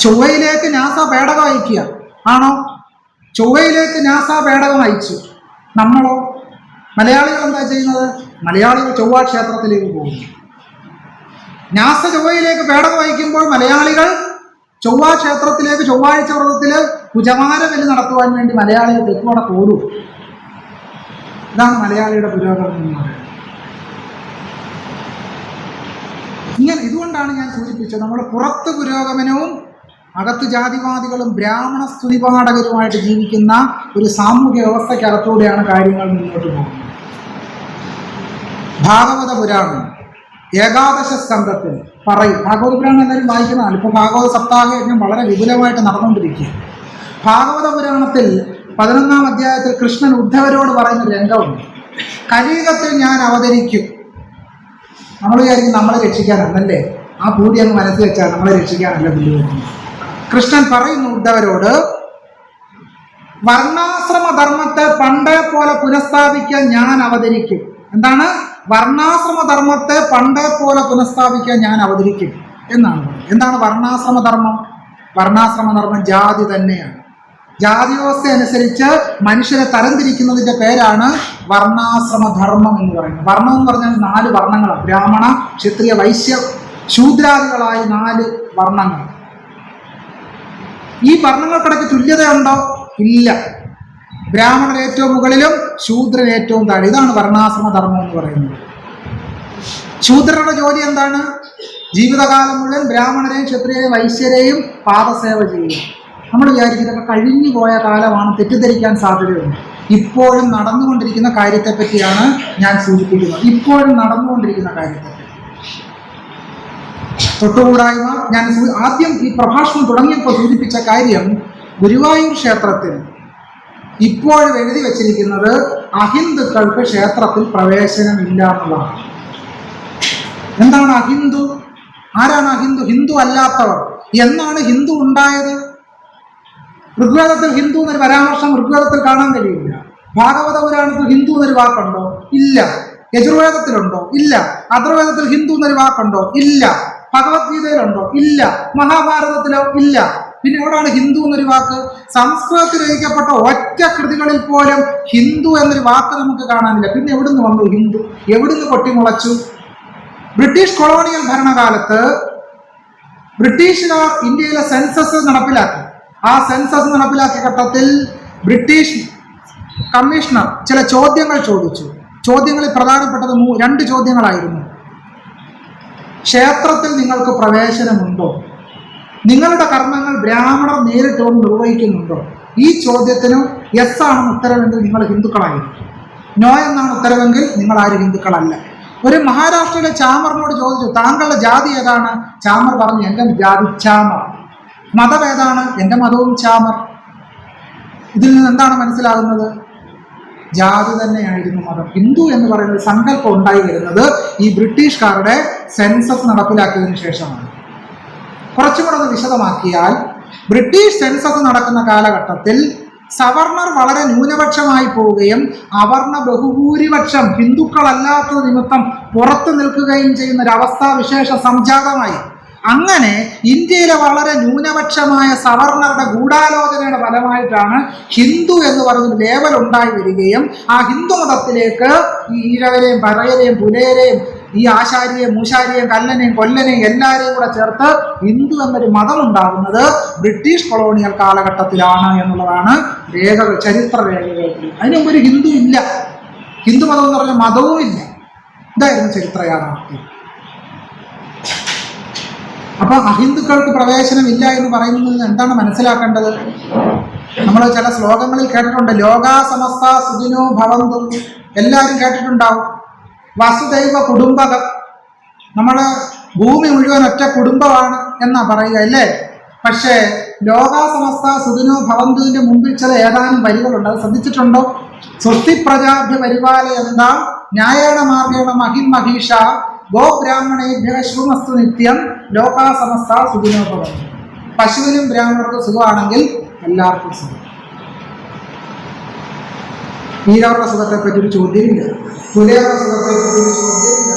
ചൊവ്വയിലേക്ക് നാസ പേടകം അയക്കുക ആണോ? ചൊവ്വയിലേക്ക് നാസ പേടകം അയച്ചു. നമ്മളോ? മലയാളികൾ എന്താ ചെയ്യുന്നത്? മലയാളികൾ ചൊവ്വ ക്ഷേത്രത്തിലേക്ക് പോകുന്നു. നാസ ചൊവ്വയിലേക്ക് പേടകം അയക്കുമ്പോൾ മലയാളികൾ ചൊവ്വ ക്ഷേത്രത്തിലേക്ക് ചൊവ്വാഴ്ച വ്രതത്തിൽ കുജമാര ബലി നടത്തുവാൻ വേണ്ടി മലയാളികൾ തെക്കുവട പോരും. ഇതാണ് മലയാളിയുടെ പുരോഗമനം എന്ന് പറയുന്നത്. ഇതുകൊണ്ടാണ് ഞാൻ സൂചിപ്പിച്ചത്, നമ്മൾ പുറത്ത് പുരോഗമനവും അകത്ത് ജാതിവാദികളും ബ്രാഹ്മണ സ്തുതിപാഠകരുമായിട്ട് ജീവിക്കുന്ന ഒരു സാമൂഹ്യ വ്യവസ്ഥയ്ക്കകത്തൂടെയാണ് കാര്യങ്ങൾ മുന്നോട്ട് പോകുന്നത്. ഭാഗവത പുരാണം ഏകാദശ സ്കന്ധത്തിൽ പറയും. ഭാഗവത പുരാണം എല്ലാവരും വായിക്കുന്നതാണ്. ഇപ്പോൾ ഭാഗവത സപ്താഹ യജ്ഞം വളരെ വിപുലമായിട്ട് നടന്നുകൊണ്ടിരിക്കുക. ഭാഗവത പുരാണത്തിൽ 11-ാം അധ്യായത്തിൽ കൃഷ്ണൻ ഉദ്ധവരോട് പറയുന്ന രംഗമുണ്ട്. കലിയുഗത്തിൽ ഞാൻ അവതരിക്കും. നമ്മൾ വിചാരിക്കും നമ്മളെ രക്ഷിക്കാനാണല്ലേ, ആ പൂതി അങ്ങ് മനസ്സിൽ വെച്ചാൽ നമ്മളെ രക്ഷിക്കാനല്ല പുല്ല്. കൃഷ്ണൻ പറയുന്നു ഉദ്ധവരോട്, വർണ്ണാശ്രമ ധർമ്മത്തെ പണ്ടേ പോലെ പുനഃസ്ഥാപിക്കാൻ ഞാൻ അവതരിക്കും. എന്താണ്? വർണ്ണാശ്രമ ധർമ്മത്തെ പണ്ടേ പോലെ പുനഃസ്ഥാപിക്കാൻ ഞാൻ അവതരിക്കും എന്നാണ് പറയുന്നത്. എന്താണ് വർണ്ണാശ്രമ ധർമ്മം? വർണ്ണാശ്രമ ധർമ്മം ജാതി തന്നെയാണ്. ജാതി വ്യവസ്ഥ അനുസരിച്ച് മനുഷ്യരെ തരംതിരിക്കുന്നതിൻ്റെ പേരാണ് വർണ്ണാശ്രമ ധർമ്മം എന്ന് പറയുന്നത്. വർണ്ണം എന്ന് പറഞ്ഞാൽ 4 വർണ്ണങ്ങളാണ്. ബ്രാഹ്മണ, ക്ഷത്രിയ, വൈശ്യ, ശൂദ്രാദികളായി 4 വർണ്ണങ്ങൾ. ഈ വർണ്ണങ്ങൾക്കിടയ്ക്ക് തുല്യതയുണ്ടോ? ഇല്ല. ബ്രാഹ്മണർ ഏറ്റവും മുകളിലും ശൂദ്രൻ ഏറ്റവും താഴെ. ഇതാണ് വർണ്ണാശ്രമ ധർമ്മം എന്ന് പറയുന്നത്. ശൂദ്രരുടെ ജോലി എന്താണ്? ജീവിതകാലം മുഴുവൻ ബ്രാഹ്മണരെയും ക്ഷത്രിയരെയും വൈശ്യരെയും പാദസേവ ചെയ്യുക. നമ്മൾ വിചാരിക്കുന്നതൊക്കെ കഴിഞ്ഞു പോയ കാലമാണ്, തെറ്റിദ്ധരിക്കാൻ സാധ്യതയുണ്ട്. ഇപ്പോഴും നടന്നുകൊണ്ടിരിക്കുന്ന കാര്യത്തെപ്പറ്റിയാണ് ഞാൻ സൂചിപ്പിക്കുന്നത്. ഇപ്പോഴും നടന്നുകൊണ്ടിരിക്കുന്ന കാര്യത്തെപ്പറ്റി. തൊട്ടുകൂടായ്മ ഞാൻ ആദ്യം ഈ പ്രഭാഷണം തുടങ്ങിയപ്പോൾ സൂചിപ്പിച്ച കാര്യം, ഗുരുവായൂർ ക്ഷേത്രത്തിൽ ഇപ്പോഴും എഴുതി വച്ചിരിക്കുന്നത് അഹിന്ദുക്കൾക്ക് ക്ഷേത്രത്തിൽ പ്രവേശനമില്ല എന്നുള്ളതാണ്. എന്താണ് അഹിന്ദു? ആരാണ് അഹിന്ദു? ഹിന്ദു അല്ലാത്തവർ. എന്നാണ് ഹിന്ദു ഉണ്ടായത്? ഋഗ്വേദത്തിൽ ഹിന്ദു എന്നൊരു പരാമർശം ഋഗ്വേദത്തിൽ കാണാൻ കഴിയില്ല. ഭാഗവത പുരാണത്തിൽ ഹിന്ദു എന്നൊരു വാക്കുണ്ടോ? ഇല്ല. യജുർവേദത്തിലുണ്ടോ? ഇല്ല. അഥർവേദത്തിൽ ഹിന്ദു എന്നൊരു വാക്കുണ്ടോ? ഇല്ല. ഭഗവത്ഗീതയിലുണ്ടോ? ഇല്ല. മഹാഭാരതത്തിലോ? ഇല്ല. പിന്നെ എവിടെയാണ് ഹിന്ദു എന്നൊരു വാക്ക്? സംസ്കൃതത്തിൽ രചിക്കപ്പെട്ട ഒറ്റ കൃതികളിൽ പോലും ഹിന്ദു എന്നൊരു വാക്ക് നമുക്ക് കാണാനില്ല. പിന്നെ എവിടുന്ന് വന്നു ഹിന്ദു? എവിടുന്ന് പൊട്ടിമുളച്ചു? ബ്രിട്ടീഷ് കൊളോണിയൽ ഭരണകാലത്ത് ബ്രിട്ടീഷുകാർ ഇന്ത്യയിലെ സെൻസസ് നടപ്പിലാക്കി. ആ സെൻസസ് നടപ്പിലാക്കിയ ഘട്ടത്തിൽ ബ്രിട്ടീഷ് കമ്മീഷണർ ചില ചോദ്യങ്ങൾ ചോദിച്ചു. ചോദ്യങ്ങളിൽ പ്രധാനപ്പെട്ടത് 2 ചോദ്യങ്ങളായിരുന്നു. ക്ഷേത്രത്തിൽ നിങ്ങൾക്ക് പ്രവേശനമുണ്ടോ? നിങ്ങളുടെ കർമ്മങ്ങൾ ബ്രാഹ്മണർ നേരിട്ട് നിർവഹിക്കുന്നുണ്ടോ? ഈ ചോദ്യത്തിന് യെസ് ആണെന്ന് ഉത്തരവെങ്കിൽ നിങ്ങൾ ഹിന്ദുക്കളായിരിക്കും. നോ എന്നാണ് ഉത്തരവെങ്കിൽ നിങ്ങൾ ആരും ഹിന്ദുക്കളല്ല. ഒരു മഹാരാഷ്ട്രയിലെ ചാമറിനോട് ചോദിച്ചു, താങ്കളുടെ ജാതി ഏതാണ്? ചാമർ പറഞ്ഞു, എൻ്റെ ജാതി ചാമർ. മതം ഏതാണ്? എൻ്റെ മതവും ചാമർ. ഇതിൽ നിന്ന് എന്താണ് മനസ്സിലാകുന്നത്? ജാതി തന്നെയായിരുന്നു മതം. ഹിന്ദു എന്ന് പറയുന്ന സങ്കല്പം ഉണ്ടായി വരുന്നത് ഈ ബ്രിട്ടീഷുകാരുടെ സെൻസസ് നടപ്പിലാക്കിയതിനു ശേഷമാണ്. കുറച്ചുകൂടെ ഒന്ന് വിശദമാക്കിയാൽ, ബ്രിട്ടീഷ് സെൻസസ് നടക്കുന്ന കാലഘട്ടത്തിൽ സവർണർ വളരെ ന്യൂനപക്ഷമായി പോവുകയും അവർണ ബഹുഭൂരിപക്ഷം ഹിന്ദുക്കളല്ലാത്തത് നിമിത്തം പുറത്തു നിൽക്കുകയും ചെയ്യുന്ന ഒരു അവസ്ഥാവിശേഷ സംജാതമായി. അങ്ങനെ ഇന്ത്യയിലെ വളരെ ന്യൂനപക്ഷമായ സവർണറുടെ ഗൂഢാലോചനയുടെ ഫലമായിട്ടാണ് ഹിന്ദു എന്ന് പറയുന്ന ലേബൽ ഉണ്ടായി വരികയും ആ ഹിന്ദു മതത്തിലേക്ക് ഈ ഈഴവരെയും പറയരെയും പുലയരെയും ഈ ആശാരിയെയും മൂശാരിയെയും കല്ലനെയും കൊല്ലനെയും എല്ലാവരെയും കൂടെ ചേർത്ത് ഹിന്ദു എന്നൊരു മതം ഉണ്ടാകുന്നത് ബ്രിട്ടീഷ് കൊളോണിയൽ കാലഘട്ടത്തിലാണ് എന്നുള്ളതാണ് രേഖകൾ, ചരിത്ര രേഖകൾ. അതിന് മുമ്പ് ഒരു ഹിന്ദു ഇല്ല. ഹിന്ദു മതം എന്ന് പറഞ്ഞ മതവും ഇല്ല. ഇതായിരുന്നു ചരിത്ര യാഥാർത്ഥ്യം. അപ്പൊ അഹിന്ദുക്കൾക്ക് പ്രവേശനമില്ല എന്ന് പറയുന്നതിൽ എന്താണ് മനസ്സിലാക്കേണ്ടത്? നമ്മൾ ചില ശ്ലോകങ്ങളിൽ കേട്ടിട്ടുണ്ട്, ലോകാ സമസ്ത സുഖിനോ ഭവന്തു. എല്ലാവരും കേട്ടിട്ടുണ്ടാവും. വസുദൈവ കുടുംബകം. നമ്മുടെ ഭൂമി മുഴുവൻ ഒറ്റ കുടുംബമാണ് എന്നാ പറയുക അല്ലേ? പക്ഷേ ലോകാ സമസ്ത സുഖിനോ ഭവന്തുവിന്റെ മുമ്പിൽ ചില ഏതാനും വരികളുണ്ട്. അത് ശ്രദ്ധിച്ചിട്ടുണ്ടോ? സ്വസ്തി പ്രജാഭ്യ പരിപാലയന്താ ന്യായേണ മാർഗേണ മഹിം മഹീഷ ഗോ ബ്രാഹ്മണേഭ്യ ശുഭമസ്തു നിത്യം ലോകാ സമസ്ത സുഖിനോ ഭവന്തു. പശുവിനും ബ്രാഹ്മണർക്കും സുഖമാണെങ്കിൽ എല്ലാവർക്കും സുഖം. ഈഴവരുടെ സുഖത്തെ പറ്റി ഒരു ചോദ്യമില്ല. പുലയരുടെ സുഖത്തെ പറ്റി ഒരു ചോദ്യമില്ല.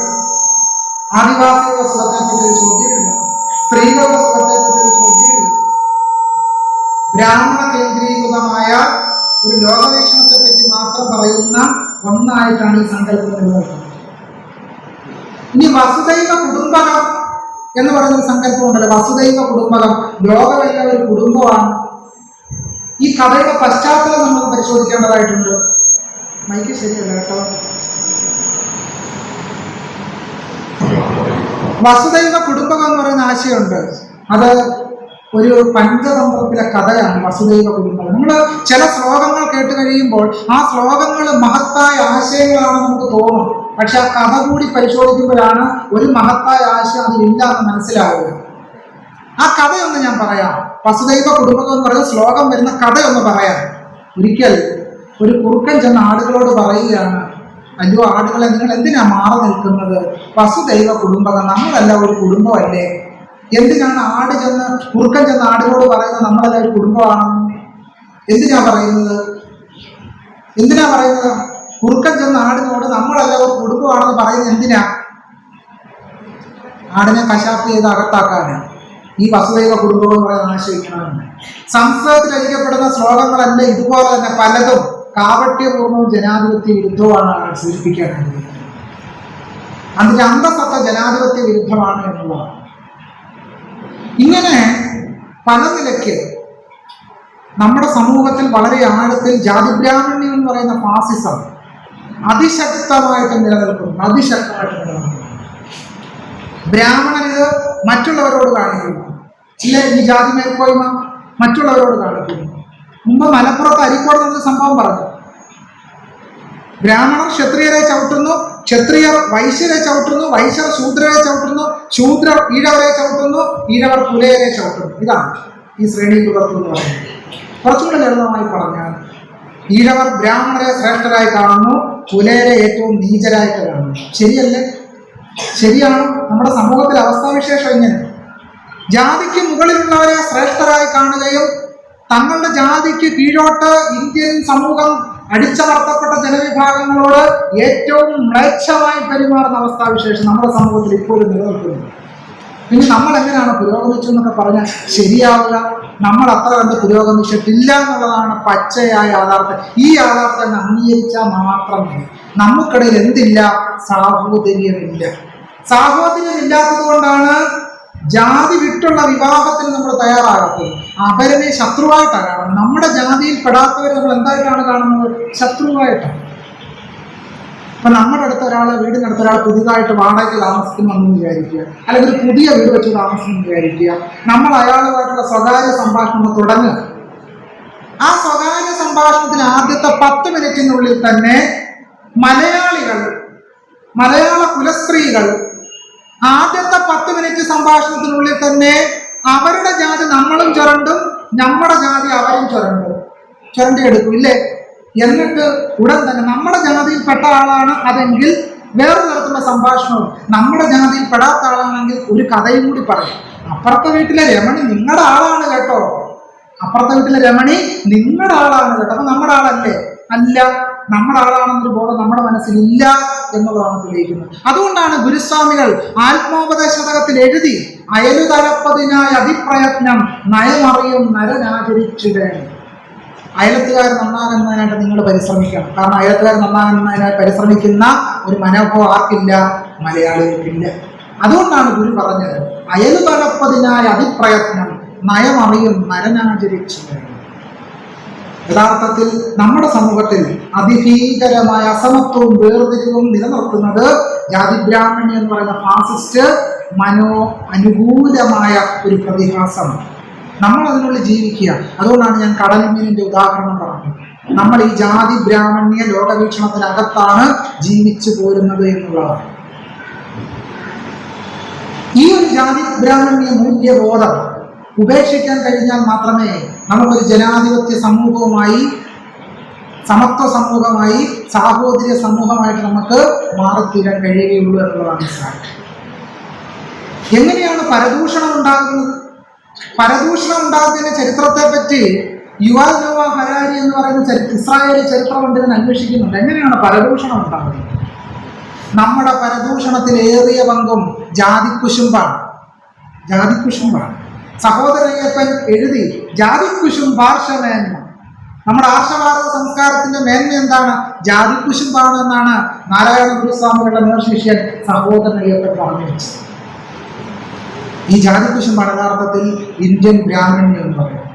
ആദിവാസികളുടെ സുഖത്തെ പറ്റി ഒരു ചോദ്യമില്ല. സ്ത്രീകളുടെ സുഖത്തെ പറ്റി ഒരു ചോദ്യമില്ല. ബ്രാഹ്മണ കേന്ദ്രീകൃതമായ ഒരു ലോകവീക്ഷണത്തെ പറ്റി മാത്രം പറയുന്ന ഒന്നായിട്ടാണ് ഈ സങ്കല്പം നിലനിൽക്കുന്നത്. ഇനി വസുദൈവ കുടുംബകം എന്ന് പറയുന്ന സങ്കല്പം ഉണ്ടല്ലോ. വസുദൈവ കുടുംബകം, ലോകമെല്ലാം ഒരു കുടുംബമാണ്. ഈ കഥയുടെ പശ്ചാത്തലം നമ്മൾ പരിശോധിക്കേണ്ടതായിട്ടുണ്ട്. മൈക്ക് ശരിയല്ല കേട്ടോ. വസുദൈവ കുടുംബകം എന്ന് പറയുന്ന ആശയമുണ്ട്. അത് ഒരു പഞ്ചതന്ത്രത്തിലെ കഥയാണ് വസുദൈവ കുടുംബം. നമ്മൾ ചില ശ്ലോകങ്ങൾ കേട്ട് കഴിയുമ്പോൾ ആ ശ്ലോകങ്ങൾ മഹത്തായ ആശയങ്ങളാണ് നമുക്ക് തോന്നും. പക്ഷെ ആ കഥ കൂടി പരിശോധിക്കുമ്പോഴാണ് ഒരു മഹത്തായ ആശയം അതിലില്ല എന്ന് മനസ്സിലാവുക. ആ കഥയൊന്ന് ഞാൻ പറയാം. വസുദൈവ കുടുംബം എന്ന് പറയുന്ന ശ്ലോകം വരുന്ന കഥയൊന്ന് പറയാം. ഒരിക്കൽ ഒരു കുറുക്കൻ ചെന്ന ആടുകളോട് പറയുകയാണ്, അയ്യോ ആടുകളെ, നിങ്ങൾ എന്തിനാ മാറി നിൽക്കുന്നത്? വസുദൈവ കുടുംബകം, നമ്മളല്ല ഒരു കുടുംബമല്ലേ? എന്തിനാണ് കുറുക്കൻ ചെന്ന ആടുകളോട് പറയുന്നത് നമ്മളല്ല ഒരു കുടുംബമാണെന്ന്? എന്തിനാ പറയുന്നത്? കുറുക്കൻ ചെന്ന ആടിനോട് നമ്മളല്ല ഒരു കുടുംബമാണെന്ന് പറയുന്നത് എന്തിനാ? ആടിനെ കശാപ്പ് ചെയ്ത് അകത്താക്കാനാണ്. ഈ വസുദൈവ കുടുംബം എന്ന് പറയുന്നത് ആശ്രയിക്കണമെന്ന്. സംസ്കൃതത്തിൽ രചിക്കപ്പെടുന്ന ശ്ലോകങ്ങളല്ല ഇതുപോലെ തന്നെ പലതും കാപട്യപൂർണ്ണവും ജനാധിപത്യ വിരുദ്ധവുമാണ് സൂചിപ്പിക്കാനുള്ളത്. അതിന്റെ അന്തസത്ത ജനാധിപത്യ വിരുദ്ധമാണ് എന്നുള്ളതാണ്. ഇങ്ങനെ പല നിലയ്ക്ക് നമ്മുടെ സമൂഹത്തിൽ വളരെ ആഴത്തിൽ ജാതിബ്രാഹ്മണ്യം എന്ന് പറയുന്ന ഫാസിസം അതിശക്തമായിട്ട് നിലനിൽക്കുന്നു. ബ്രാഹ്മണരിത് മറ്റുള്ളവരോട് കാണിക്കുന്നു. ഈ ജാതി മേൽക്കോയ്മ മറ്റുള്ളവരോട് കാണിക്കുന്നു. മുമ്പ് മലപ്പുറത്ത് അരിക്കോട് എന്നൊരു സംഭവം പറഞ്ഞു. ബ്രാഹ്മണർ ക്ഷത്രിയരെ ചവിട്ടുന്നു, ക്ഷത്രിയർ വൈശ്യരെ ചവിട്ടുന്നു, വൈശ്യർ ശൂദ്രരെ ചവിട്ടുന്നു, ശൂദ്രർ ഈഴവരെ ചവിട്ടുന്നു, ഈഴവർ പുലയരെ ചവിട്ടുന്നു. ഇതാണ് ഈ ശ്രേണി പുലർത്തു എന്ന് പറയുന്നത്. കുറച്ചുകൂടെ ലളിതമായി പറഞ്ഞാൽ ഈഴവർ ബ്രാഹ്മണരെ ശ്രേഷ്ഠരായി കാണുന്നു, പുലയരെ ഏറ്റവും നീചരായിട്ട് കാണുന്നു. ശരിയല്ലേ? ശരിയാണ്. നമ്മുടെ സമൂഹത്തിലെ അവസ്ഥാവിശേഷം ഇങ്ങനെ. ജാതിക്ക് മുകളിലുള്ളവരെ ശ്രേഷ്ഠരായി കാണുകയും തങ്ങളുടെ ജാതിക്ക് കീഴോട്ട് ഇന്ത്യൻ സമൂഹം അടിച്ചമർത്തപ്പെട്ട ജനവിഭാഗങ്ങളോട് ഏറ്റവും മ്ലേച്ഛമായി പെരുമാറുന്ന അവസ്ഥാവിശേഷം നമ്മുടെ സമൂഹത്തിൽ ഇപ്പോഴും നിലനിൽക്കുന്നു. പിന്നെ നമ്മൾ എങ്ങനെയാണ് പുരോഗമിച്ചു എന്നൊക്കെ പറഞ്ഞാൽ ശരിയാവുക? നമ്മൾ അത്ര കണ്ട് പുരോഗമിച്ചിട്ടില്ല എന്നുള്ളതാണ് പച്ചയായ യാഥാർത്ഥ്യം. ഈ യാഥാർത്ഥ്യം അംഗീകരിച്ചാൽ മാത്രമേ നമുക്കിടയിൽ എന്തില്ല? സാഹോദര്യമില്ല. സാഹോദര്യമില്ലാത്തത് കൊണ്ടാണ് ജാതി വിട്ടുള്ള വിവാഹത്തിന് നമ്മൾ തയ്യാറാകാത്തത്. അവരനെ ശത്രുവായിട്ടാണ് കാണുന്നത്. നമ്മുടെ ജാതിയിൽ പെടാത്തവരെ നമ്മൾ എന്തായിട്ടാണ് കാണുന്നത്? ശത്രുവായിട്ടാണ്. അപ്പൊ നമ്മുടെ വീടിനടുത്ത ഒരാൾ പുതിയതായിട്ട് വാടകയ്ക്ക് താമസിക്കുമെന്ന് വിചാരിക്കുക, അല്ലെങ്കിൽ ഒരു പുതിയ വീട് വെച്ച് താമസിക്കുമെന്ന് വിചാരിക്കുക. നമ്മൾ അയാളുമായിട്ടുള്ള സ്വകാര്യ സംഭാഷണം തുടങ്ങുക. ആ സ്വകാര്യ സംഭാഷണത്തിന് ആദ്യത്തെ 10 മിനിറ്റിനുള്ളിൽ തന്നെ മലയാള കുലസ്ത്രീകൾ ആദ്യത്തെ 10 മിനിറ്റ് സംഭാഷണത്തിനുള്ളിൽ തന്നെ അവരുടെ ജാതി നമ്മളും ചുരണ്ടും, നമ്മുടെ ജാതി അവരും ചുരണ്ടിയെടുക്കും, ഇല്ലേ? എന്നിട്ട് ഉടൻ തന്നെ നമ്മുടെ ജാതിയിൽപ്പെട്ട ആളാണ് അതെങ്കിൽ വേറെ തരത്തിലുള്ള സംഭാഷണവും, നമ്മുടെ ജാതിയിൽ പെടാത്ത ആളാണെങ്കിൽ ഒരു കഥയും കൂടി പറയും. അപ്പുറത്തെ വീട്ടിലെ രമണി നിങ്ങളുടെ ആളാണ് കേട്ടോ, അപ്പൊ നമ്മുടെ ആളല്ലേ? അല്ല, നമ്മുടെ ആളാണെന്നൊരു ബോധം നമ്മുടെ മനസ്സിലില്ല എന്നുള്ളതാണ് തെളിയിക്കുന്നത്. അതുകൊണ്ടാണ് ഗുരുസ്വാമികൾ ആത്മോപദേശതകത്തിൽ എഴുതി, അയലുതലപ്പതിനായ അതിപ്രയത്നം നയമറിയും നരനാചരിച്ചിടേണം. അയലത്തുകാർ നന്നാകുന്നതിനായിട്ട് നിങ്ങൾ പരിശ്രമിക്കണം. കാരണം അയലത്തുകാർ നന്നാകുന്നതിനായി പരിശ്രമിക്കുന്ന ഒരു മനോഭാവം ആർക്കില്ല? മലയാളികൾക്കില്ല. അതുകൊണ്ടാണ് ഗുരു പറഞ്ഞത്, അയലുതലപ്പതിനായ അതിപ്രയത്നം നയമറിയും നരനാചരിച്ചിടേണം. യഥാർത്ഥത്തിൽ നമ്മുടെ സമൂഹത്തിൽ അതിഭീകരമായ അസമത്വവും വേർതിരിവും നിലനിർത്തുന്നത് ജാതിബ്രാഹ്മണ്യം എന്ന് പറയുന്ന ഫാസിസ്റ്റ് അനുകൂലമായ ഒരു പ്രതിഭാസം. നമ്മൾ അതിനുള്ളിൽ ജീവിക്കുക. അതുകൊണ്ടാണ് ഞാൻ കടൽമീനിന്റെ ഉദാഹരണം പറഞ്ഞത്. നമ്മൾ ഈ ജാതി ബ്രാഹ്മണ്യ ലോകവീക്ഷണത്തിനകത്താണ് ജീവിച്ചു പോരുന്നത് എന്നുള്ളതാണ്. ഈ ഒരു ജാതി ബ്രാഹ്മണ്യ മൂല്യബോധം ഉപേക്ഷിക്കാൻ കഴിഞ്ഞാൽ മാത്രമേ നമുക്കൊരു ജനാധിപത്യ സമൂഹവുമായി, സമത്വ സമൂഹമായി, സാഹോദര്യ സമൂഹമായിട്ട് നമുക്ക് മാറിത്തീരാൻ കഴിയുകയുള്ളൂ എന്നുള്ളതാണ് മനസ്സിലാക്കുക. എങ്ങനെയാണ് പരദൂഷണം ഉണ്ടാകുന്നത്? പരദൂഷണം ഉണ്ടാകുന്നതിന്റെ ചരിത്രത്തെ പറ്റി യുവാൽ നോവ ഹരാരി എന്ന് പറയുന്ന ഇസ്രായേലി ചരിത്ര പണ്ഡിതൻ അന്വേഷിക്കുന്നുണ്ട്. എങ്ങനെയാണ് പരദൂഷണം ഉണ്ടാകുന്നത്? നമ്മുടെ പരദൂഷണത്തിൽ ഏറിയ പങ്കും ജാതിക്കുശുമ്പാണ്. സഹോദരയ്യപ്പൻ എഴുതി, ജാതിക്കുശുംബാർഷമേന്മ. നമ്മുടെ ആർഷഭാരത സംസ്കാരത്തിന്റെ മേന്മ എന്താണ്? ജാതിക്കുശുമ്പാണ് എന്നാണ് നാരായണ ഗുരുസ്വാമികളുടെ നേർശിഷ്യൻ സഹോദരയ്യപ്പൻ പറഞ്ഞു വെച്ചത്. ഈ ജാതിക്കുശുമ്പാണ് യഥാർത്ഥത്തിൽ ഇന്ത്യൻ ബ്രാഹ്മണ്യം എന്ന് പറയുന്നത്.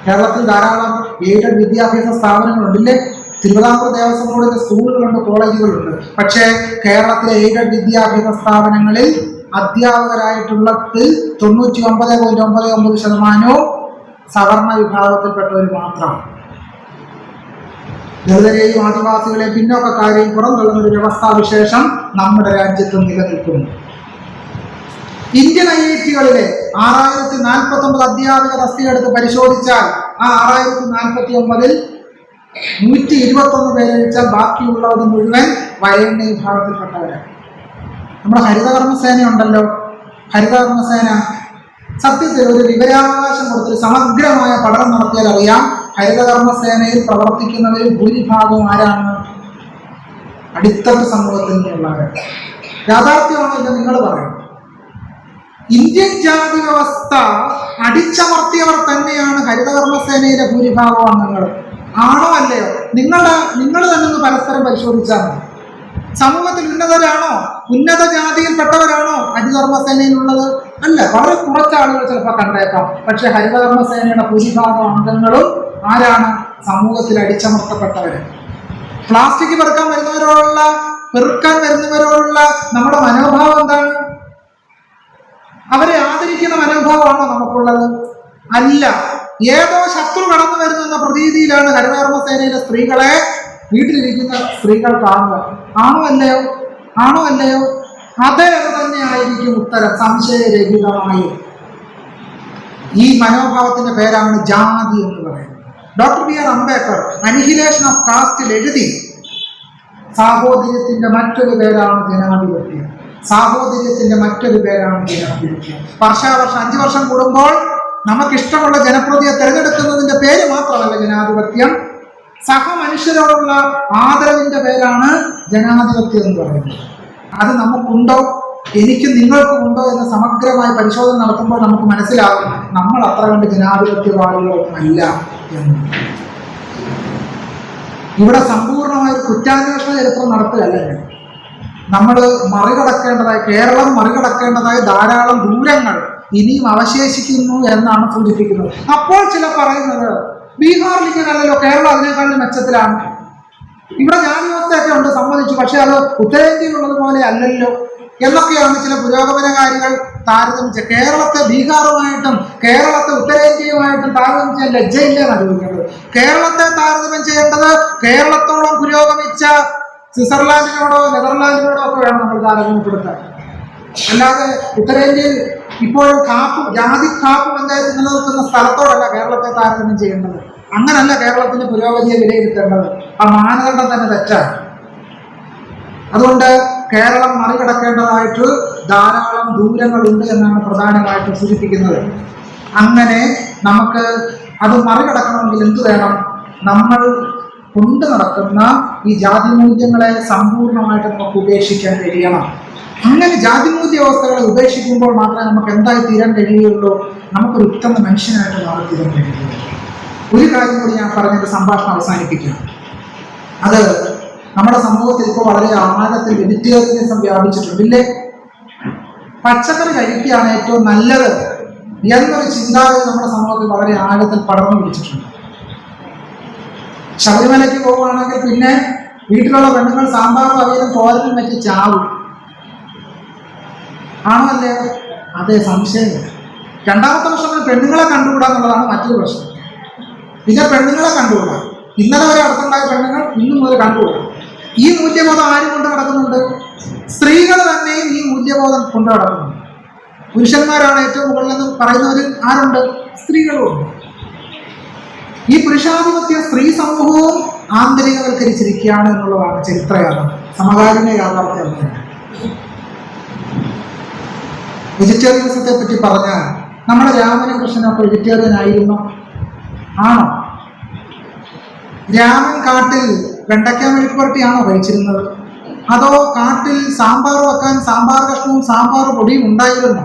കേരളത്തിൽ ധാരാളം എയ്ഡഡ് വിദ്യാഭ്യാസ സ്ഥാപനങ്ങളുണ്ടല്ലേ? തിരുവിതാംകൂർ ദേവസ്വം ബോർഡിന്റെ സ്കൂളുകളുണ്ട്, കോളേജുകളുണ്ട്. പക്ഷേ കേരളത്തിലെ എയ്ഡഡ് വിദ്യാഭ്യാസ സ്ഥാപനങ്ങളിൽ അധ്യാപകരായിട്ടുള്ളതിൽ 99.99% സവർണ വിഭാഗത്തിൽപ്പെട്ടവർ മാത്രമാണ്. ദളിതരെയും ആദിവാസികളെയും പിന്നോക്കക്കാരെയും പുറന്തള്ളുന്ന ഒരു വ്യവസ്ഥാവിശേഷം നമ്മുടെ രാജ്യത്ത് നിലനിൽക്കുന്നു. ഇന്ത്യൻ IIT-കളിലെ 6049 അധ്യാപക തസ്തിക എടുത്ത് പരിശോധിച്ചാൽ ആ 6049-ൽ 121 പേരൊഴിച്ചാൽ ബാക്കിയുള്ളത് മുഴുവൻ വരേണ്യ വിഭാഗത്തിൽപ്പെട്ടവരാണ്. നമ്മുടെ ഹരിതകർമ്മസേന ഉണ്ടല്ലോ, ഹരിതകർമ്മസേന സത്യത്തിൽ ഒരു വിവരാവകാശം കൊടുത്തൊരു സമഗ്രമായ പഠനം നടത്തിയാൽ അറിയാം, ഹരിതകർമ്മസേനയിൽ പ്രവർത്തിക്കുന്നവരിൽ ഭൂരിഭാഗവും ആരാണ്? അടിത്തട്ട് സമൂഹത്തിൽ നിന്നുള്ളവരാണ്. യാഥാർത്ഥ്യമാണോ ഇല്ല നിങ്ങൾ പറയും. ഇന്ത്യൻ ജാതി വ്യവസ്ഥ അടിച്ചമർത്തിയവർ തന്നെയാണ് ഹരിതകർമ്മസേനയിലെ ഭൂരിഭാഗം അംഗങ്ങൾ. ആണോ അല്ലയോ? നിങ്ങൾ തന്നെ ഒന്ന് പരസ്പരം പരിശോധിച്ചാൽ മതി. സമൂഹത്തിൽ ഉന്നതരാണോ, ഉന്നത ജാതിയിൽപ്പെട്ടവരാണോ ഹരിതകർമ്മസേനയിലുള്ളത്? അല്ല, വളരെ കുറച്ച് ആളുകൾ ചിലപ്പോൾ കണ്ടേക്കാം. പക്ഷെ ഹരിതകർമ്മസേനയുടെ ഭൂരിഭാഗം അംഗങ്ങളും ആരാണ്? സമൂഹത്തിൽ അടിച്ചമർത്തപ്പെട്ടവര്. പ്ലാസ്റ്റിക് പെറുക്കാൻ വരുന്നവരോടുള്ള നമ്മുടെ മനോഭാവം എന്താണ്? അവരെ ആദരിക്കുന്ന മനോഭാവമാണോ നമുക്കുള്ളത്? അല്ല, ഏതോ ശത്രു കടന്നു വരുന്ന പ്രതീതിയിലാണ് ഹരിതകർമ്മസേനയിലെ സ്ത്രീകളെ, വീട്ടിലിരിക്കുന്ന സ്ത്രീകൾ കാണുക. ആണോ അല്ലയോ? അതേ തന്നെ ആയിരിക്കും ഉത്തരം, സംശയരഹിതമായി. ഈ മനോഭാവത്തിന്റെ പേരാണ് ജാതി എന്ന് പറയുന്നത്. Doctor BR Ambedkar annihilation of കാസ്റ്റിൽ എഴുതി, സാഹോദര്യത്തിന്റെ മറ്റൊരു പേരാണ് ജനാധിപത്യം. വർഷാവർഷം 5 വർഷം കൂടുമ്പോൾ നമുക്കിഷ്ടമുള്ള ജനപ്രതിയെ തിരഞ്ഞെടുക്കുന്നതിന്റെ പേര് മാത്രമല്ല ജനാധിപത്യം, സഹമനുഷ്യരോടുള്ള ആദരവിന്റെ പേരാണ് ജനാധിപത്യം എന്ന് പറയുന്നത്. അത് നമുക്കുണ്ടോ, എനിക്ക് നിങ്ങൾക്കും ഉണ്ടോ എന്ന സമഗ്രമായ പരിശോധന നടത്തുമ്പോൾ നമുക്ക് മനസ്സിലാകും നമ്മൾ അത്ര കണ്ട് ജനാധിപത്യവാദികളൊന്നുമല്ല എന്ന്. ഇവിടെ സമ്പൂർണമായ ഒരു കുറ്റാന്വേഷണ ചരിത്രം നടത്തുകയല്ല. നമ്മൾ കേരളം മറികടക്കേണ്ടതായ ധാരാളം ദൂരങ്ങൾ ഇനിയും അവശേഷിക്കുന്നു എന്നാണ് സൂചിപ്പിക്കുന്നത്. അപ്പോൾ ചില പറയുന്നത് ബീഹാറിൽ ഇങ്ങനല്ലല്ലോ, കേരളം അതിനേക്കാളും മെച്ചത്തിലാണ്. ഇവിടെ ജാതി വ്യവസ്ഥയൊക്കെ ഉണ്ട്, സമ്മതിച്ചു, പക്ഷെ അത് ഉത്തരേന്ത്യയിലുള്ളത് പോലെ അല്ലല്ലോ എന്നൊക്കെയാണ് ചില പുരോഗമനകാരികൾ താരതമ്യം. കേരളത്തെ ബീഹാറുമായിട്ടും കേരളത്തെ ഉത്തരേന്ത്യയുമായിട്ടും താരതമ്യം ചെയ്യാൻ ലജ്ജയില്ലേ നൽകുന്നത്. കേരളത്തെ താരതമ്യം ചെയ്യേണ്ടത് കേരളത്തോളം പുരോഗമിച്ച സ്വിറ്റ്സർലാൻഡിനോടോ നെതർലാൻഡിനോടോ ഒക്കെ വേണം നമ്മൾ താരതമ്യപ്പെടുത്താൻ. അല്ലാതെ ഉത്തരേന്ത്യയിൽ ഇപ്പോഴും ജാതി പഞ്ചായത്ത് നിലനിൽക്കുന്ന സ്ഥലത്തോടല്ല കേരളത്തെ താരതമ്യം ചെയ്യേണ്ടത്. അങ്ങനല്ല കേരളത്തിന്റെ പുരോഗതിയെ വിലയിരുത്തേണ്ടത്. ആ മാനദണ്ഡം തന്നെ തെറ്റാണ്. അതുകൊണ്ട് കേരളം മറികടക്കേണ്ടതായിട്ട് ധാരാളം ദൂരങ്ങളുണ്ട് എന്നാണ് പ്രധാനമായിട്ടും സൂചിപ്പിക്കുന്നത്. അങ്ങനെ നമുക്ക് അത് മറികടക്കണമെങ്കിൽ എന്ത് വേണം? നമ്മൾ കൊണ്ടു നടക്കുന്ന ഈ ജാതി മൂല്യങ്ങളെ സമ്പൂർണ്ണമായിട്ട് നമുക്ക് ഉപേക്ഷിക്കാൻ കഴിയണം. അങ്ങനെ ജാതിമൂല്യ വ്യവസ്ഥകളെ ഉപേക്ഷിക്കുമ്പോൾ മാത്രമേ നമുക്ക് എന്തായി തീരാൻ കഴിയുള്ളൂ? നമുക്കൊരു ഉത്തമ മനുഷ്യനായിട്ട് മാറിത്തീരാൻ കഴിയുള്ളൂ. ഒരു കാര്യം കൂടി ഞാൻ പറഞ്ഞിട്ട് സംഭാഷണം അവസാനിപ്പിക്കാം. അത് നമ്മുടെ സമൂഹത്തിൽ ഇപ്പോൾ വളരെ ആഴത്തിൽ വെജിറ്റേറിയനിസം വ്യാപിച്ചിട്ടുണ്ടില്ലേ? പച്ചക്കറി കഴിക്കുകയാണ് ഏറ്റവും നല്ലത് എന്നൊരു ചിന്താഗതി നമ്മുടെ സമൂഹത്തിൽ വളരെ ആഴത്തിൽ പടർന്നു പിടിച്ചിട്ടുണ്ട്. ശബരിമലയ്ക്ക് പോവുകയാണെങ്കിൽ പിന്നെ വീട്ടിലുള്ള പെണ്ണുങ്ങൾ സാമ്പാറും അവിയലും തോരനും വെച്ച് ചാവും. ആണോ അല്ലേ? അതേ, സംശയമില്ല. രണ്ടാമത്തെ പ്രശ്നം പെണ്ണുങ്ങളെ കണ്ടുകൂടാ എന്നുള്ളതാണ് മറ്റൊരു പ്രശ്നം. പിന്നെ പെണ്ണുങ്ങളെ കണ്ടുകൂടാ, ഇന്നലെ വരെ അടുത്തുണ്ടായ പെണ്ണുങ്ങൾ ഇന്നും മുതൽ കണ്ടുകൂടാ. ഈ മൂല്യബോധം ആരും കൊണ്ട് നടക്കുന്നുണ്ട്? സ്ത്രീകൾ തന്നെയും ഈ മൂല്യബോധം കൊണ്ട് നടക്കുന്നുണ്ട്. പുരുഷന്മാരാണ് ഏറ്റവും മുകളിലെന്ന് പറയുന്നവർ ആരുണ്ട്? സ്ത്രീകളുമുണ്ട്. ഈ പുരുഷാധിപത്യ സ്ത്രീ സമൂഹവും ആന്തരികവൽക്കരിച്ചിരിക്കുകയാണ് എന്നുള്ളതാണ് ചരിത്ര യാഥാർത്ഥ്യം, സമകാലീന യാഥാർത്ഥ്യം. വെജിറ്റേറിയനിസത്തെ പറ്റി പറഞ്ഞാൽ നമ്മുടെ രാമനും കൃഷ്ണനൊക്കെ വെജിറ്റേറിയൻ ആയിരുന്നു? ആണോ? രാമൻ കാട്ടിൽ വെണ്ടയ്ക്ക മെഴുക്കുവരട്ടിയാണോ കഴിച്ചിരുന്നത്? അതോ കാട്ടിൽ സാമ്പാർ വെക്കാൻ സാമ്പാർ കഷ്ണവും സാമ്പാർ പൊടിയും ഉണ്ടായിരുന്നോ?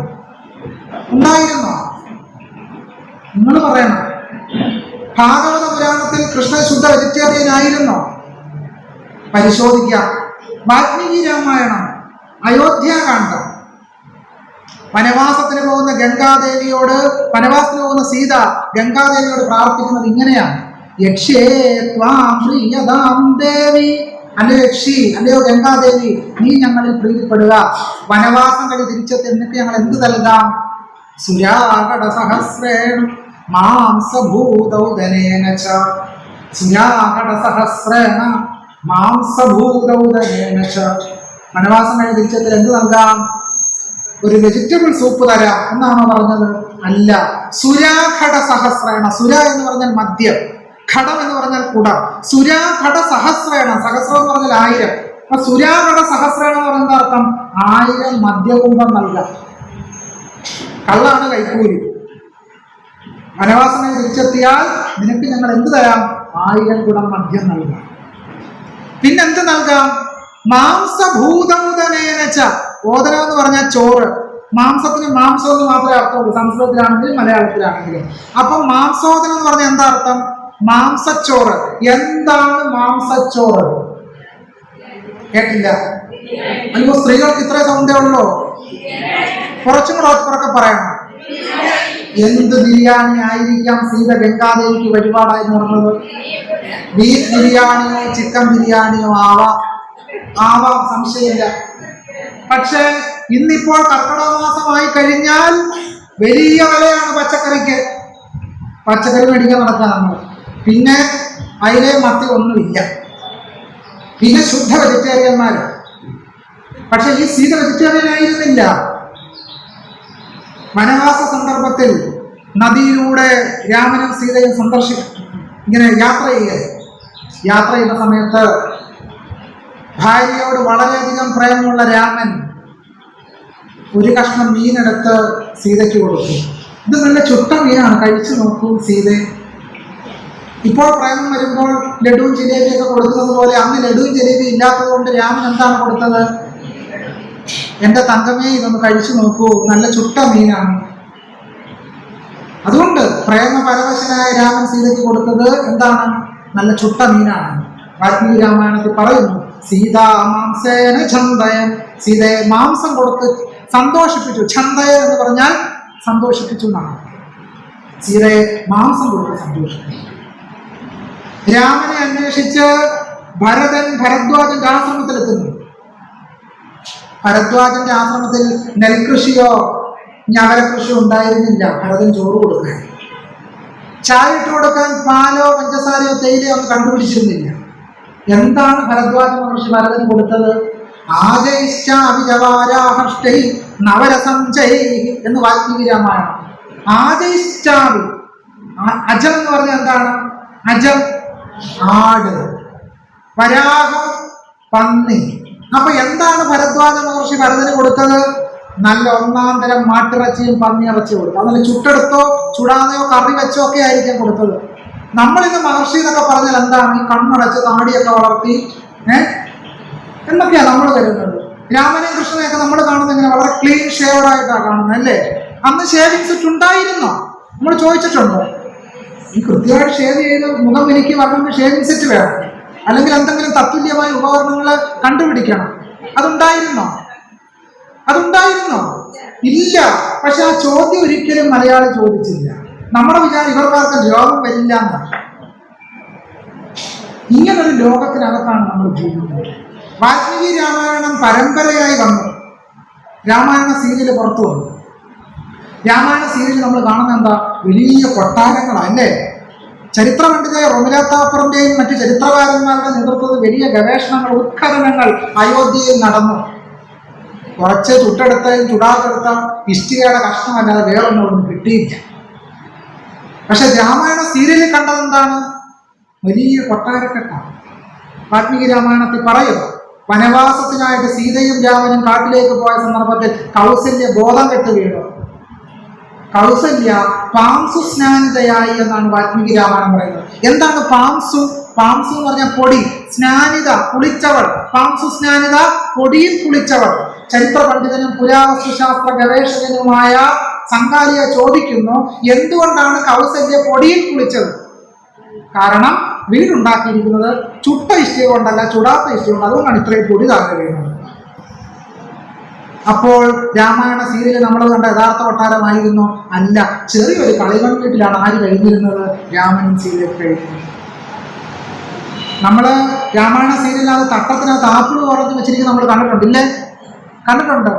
നിങ്ങൾ പറയണം. ഭാഗവത പുരാണത്തിൽ കൃഷ്ണൻ ശുദ്ധ വെജിറ്റേറിയൻ ആയിരുന്നോ? പരിശോധിക്കാം. വാൽമീകി രാമായണം, അയോധ്യാകാന്ഡം, വനവാസത്തിന് പോകുന്ന സീത ഗംഗാദേവിയോട് പ്രാർത്ഥിക്കുന്നത് ഇങ്ങനെയാണ്: യക്ഷേ ത്വാം പ്രിയതാം ദേവി, അല്ലയോ യക്ഷി, അല്ലയോ ഗംഗാദേവി, നീ ഞങ്ങളിൽ പ്രീതിപ്പെടുക. വനവാസം കഴിഞ്ഞ് തിരിച്ചെത്തി എന്നിട്ട് ഞങ്ങൾ എന്ത് നൽകാം? സുരാകട സഹസ്രേണ മാംസഭൂതൗദനേന ച, സുരാകട സഹസ്രേണ മാംസഭൂതൗദനേന ച. വനവാസം കഴിഞ്ഞ് തിരിച്ചെത്തി എന്ത് നൽകാം? ഒരു വെജിറ്റബിൾ സൂപ്പ് തരാം എന്നാണോ പറഞ്ഞത്? അല്ല. സുരാഘട സഹസ്രേണ, സുര എന്ന് പറഞ്ഞാൽ മദ്യം, ഘടം എന്ന് പറഞ്ഞാൽ കുടം. സുരാഘട സഹസ്രേണ, സഹസ്രം എന്ന് പറഞ്ഞാൽ 1000. അപ്പൊ സുരാഘട സഹസ്രേണ എന്ന് പറയുന്ന അർത്ഥം 1000 മദ്യകുംഭം നൽകാം. കള്ളാണ് കൈക്കൂലി. വനവാസമായി തിരിച്ചെത്തിയാൽ നിനക്ക് ഞങ്ങൾ എന്ത് തരാം? 1000 കുടം മദ്യം നൽകാം. പിന്നെന്ത് നൽകാം? മാംസഭൂതമുദനേനച്ച, ഓദനം എന്ന് പറഞ്ഞാൽ ചോറ്. മാംസത്തിന് മാംസം എന്ന് മാത്രമേ അർത്ഥമുള്ളൂ, സംസ്കൃതത്തിലാണെങ്കിലും മലയാളത്തിലാണെങ്കിലും. അപ്പം മാംസോദനം എന്ന് പറഞ്ഞാൽ എന്താ അർത്ഥം? മാംസച്ചോറ്. എന്താണ് മാംസച്ചോറ്? കേട്ടില്ല? അയ്യോ, സ്ത്രീകൾക്ക് ഇത്ര സൗന്ദര്യം ഉള്ളോ? കുറച്ചും കൂടെ ഉറക്കെ പറയണം. എന്ത് ബിരിയാണി ആയിരിക്കാം സീത ഗംഗാദേവിക്ക് വഴിപാടായി നടന്നത്? ബീഫ് ബിരിയാണിയോ ചിക്കൻ ബിരിയാണിയോ ആവാം, സംശയമില്ല. പക്ഷെ ഇന്നിപ്പോൾ കർക്കിടക മാസമായി കഴിഞ്ഞാൽ വലിയ വിലയാണ് പച്ചക്കറിക്ക്. പച്ചക്കറി മേടിക്കാൻ നടക്കാൻ നമ്മൾ. പിന്നെ അതിലെ മത്തി ഒന്നുമില്ല. പിന്നെ ശുദ്ധ വെജിറ്റേറിയന്മാർ. പക്ഷെ ഈ സീത വെജിറ്റേറിയൻ ആയിരുന്നില്ല. വനവാസ സന്ദർഭത്തിൽ നദിയിലൂടെ രാമനും സീതയും ഇങ്ങനെ യാത്ര ചെയ്യുന്ന സമയത്ത് ഭാര്യയോട് വളരെയധികം പ്രേമമുള്ള രാമൻ ഒരു കഷ്ണം മീനെടുത്ത് സീതയ്ക്ക് കൊടുത്തു. ഇത് നല്ല ചുട്ട മീനാണ്, കഴിച്ചു നോക്കൂ സീതെ. ഇപ്പോൾ പ്രേമം വരുമ്പോൾ ലഡുവും ജിലേബിയൊക്കെ കൊടുക്കുന്നത് പോലെ അന്ന് ലഡുവും ജിലേബി ഇല്ലാത്തത് കൊണ്ട് രാമൻ എന്താണ് കൊടുത്തത്? എന്റെ തങ്കമേ, ഇതൊന്ന് കഴിച്ചു നോക്കൂ, നല്ല ചുട്ട മീനാണ്. അതുകൊണ്ട് പ്രേമപരവശനായ രാമൻ സീതയ്ക്ക് കൊടുത്തത് എന്താണ്? നല്ല ചുട്ട മീനാണ്. വാൽമീകി രാമായണത്തിൽ പറയുന്നു, സീതാമാംസേന ഛന്ദയൻ, സീതയെ മാംസം കൊടുത്ത് സന്തോഷിപ്പിച്ചു. ഛന്ദയൻ എന്ന് പറഞ്ഞാൽ സന്തോഷിപ്പിച്ചു എന്നാണ്. സീതയെ മാംസം കൊടുത്ത് സന്തോഷിപ്പിച്ചു. രാമനെ അന്വേഷിച്ച് ഭരദ്വാജന്റെ ആശ്രമത്തിലെത്തുന്നു. ഭരദ്വാജന്റെ ആശ്രമത്തിൽ നെൽകൃഷിയോ ഞവരകൃഷിയോ ഉണ്ടായിരുന്നില്ല. ഭരതൻ ചോറ് കൊടുക്കാൻ, ചായ ഇട്ട് കൊടുക്കാൻ പാലോ പഞ്ചസാരയോ തേയിലയോ ഒന്നും കണ്ടുപിടിച്ചിരുന്നില്ല. എന്താണ് ഭരദ്വാജ മഹർഷി ഭരതന് കൊടുത്തത്? ആജയിഷ്ടാവിജവാരാഹഷ്ടൈ നവരസംജൈ എന്ന് വാൽമീകി രാമായണം. ആജയിഷ്ടാവി, അജം എന്ന് പറഞ്ഞാൽ എന്താണ്? അജം ആട്, വരാഹം പന്നി. അപ്പൊ എന്താണ് ഭരദ്വാജ മഹർഷി ഭരതന് കൊടുത്തത്? നല്ല ഒന്നാം തരം മാട്ടിറച്ചിയും പന്നിയിറച്ചിയും കൊടുത്തു. അതല്ല ചുട്ടെടുത്തോ ചുടാതെയോ കറി വെച്ചോ ഒക്കെ ആയിരിക്കും കൊടുത്തത്. നമ്മളിന്ന് മഹർഷി എന്നൊക്കെ പറഞ്ഞാൽ എന്താണ്? ഈ കണ്ണടച്ച് താടിയൊക്കെ വളർത്തി എന്നൊക്കെയാണ് നമ്മൾ കരുതുന്നത്. രാമനെയും കൃഷ്ണനെയൊക്കെ നമ്മൾ കാണുന്നത് ഇങ്ങനെ വളരെ ക്ലീൻ ഷേവഡ് ആയിട്ടാണ് കാണുന്നത്, അല്ലേ? അന്ന് ഷേവിംഗ് സെറ്റ് ഉണ്ടായിരുന്നോ? നമ്മൾ ചോദിച്ചിട്ടുണ്ടോ? ഈ കൃത്യമായിട്ട് ഷേവ് ചെയ്ത് മുഖം എനിക്ക് വരണമെങ്കിൽ ഷേവിംഗ് സെറ്റ് വേണം, അല്ലെങ്കിൽ എന്തെങ്കിലും തത്തുല്യമായ ഉപകരണങ്ങൾ കണ്ടുപിടിക്കണം. അതുണ്ടായിരുന്നോ? ഇല്ല. പക്ഷെ ആ ചോദ്യം ഒരിക്കലും മലയാളി ചോദിച്ചില്ല. നമ്മുടെ വിചാരം ഇവർക്കാർക്കും രോഗം വരില്ല എന്നാണ്. ഇങ്ങനൊരു ലോകത്തിനകത്താണ് നമ്മൾ ജീവിക്കുന്നത്. വാൽമീകി രാമായണം പരമ്പരയായി വന്നു. രാമായണ സീരിയൽ പുറത്തു വന്നു. രാമായണ സീരിയൽ നമ്മൾ കാണുന്ന എന്താ? വലിയ കൊട്ടാരങ്ങളല്ലേ? ചരിത്ര പണ്ഡിതയായ റൊമില താപ്പറിന്റെയും മറ്റു ചരിത്രകാരന്മാരുടെ നേതൃത്വത്തിൽ വലിയ ഗവേഷണങ്ങൾ, ഉത്ഖനനങ്ങൾ അയോധ്യയിൽ നടന്നു. കുറച്ച് ചുട്ടെടുത്തയും ചുടാത്തെടുത്ത ഇഷ്ടികയുടെ കഷ്ണമല്ലാതെ വേറൊന്നും കിട്ടിയില്ല. പക്ഷെ രാമായണ സീരിയലിൽ കണ്ടത് എന്താണ്? വലിയ കൊട്ടാരക്കെട്ടാണ്. വാൽമീകി രാമായണത്തിൽ പറയും, വനവാസത്തിനായിട്ട് സീതയും രാമനും കാട്ടിലേക്ക് പോയ സന്ദർഭത്തിൽ കൗസല്യ ബോധം കെട്ട് വീണു. കൗസല്യ പാംസു സ്നാനിതയായി എന്നാണ് വാൽമീകി രാമായണം പറയുന്നത്. എന്താണ് പാംസു? പാംസു എന്ന് പറഞ്ഞാൽ പൊടി, സ്നാനിത കുളിച്ചവൾ. പാംസു സ്നാനിത, പൊടിയിൽ കുളിച്ചവൾ. ചരിത്ര പണ്ഡിതനും പുരാവസ്തുശാസ്ത്ര ഗവേഷകനുമായ സംഘാലിയ ചോദിക്കുന്നു, എന്തുകൊണ്ടാണ് കൗസല്യ പൊടിയിൽ കുളിച്ചത്? കാരണം വീടുണ്ടാക്കിയിരിക്കുന്നത് ചുട്ട ഇഷ്ടിക കൊണ്ടല്ല, ചുടാത്ത ഇഷ്ടിക കൊണ്ട്. അതുകൊണ്ടാണ് ഇത്രയും പൊടി താഴെ വീഴുന്നത്. അപ്പോൾ രാമായണ സീരിയൽ നമ്മൾ കണ്ട യഥാർത്ഥ കൊട്ടാരമായിരുന്നു? അല്ല. ചെറിയൊരു കളിമൺ വീട്ടിലാണ് ആര് കഴിഞ്ഞിരുന്നത്? രാമനും സീരിയൽ കഴിഞ്ഞിരുന്നത്. നമ്മൾ രാമായണ സീരിയലിനകത്ത് തട്ടത്തിനകത്ത് ആപ്പിൾ പറഞ്ഞു വെച്ചിരിക്കുന്നത് നമ്മൾ കണ്ടിട്ടുണ്ടില്ലേ? കണ്ടിട്ടുണ്ട്.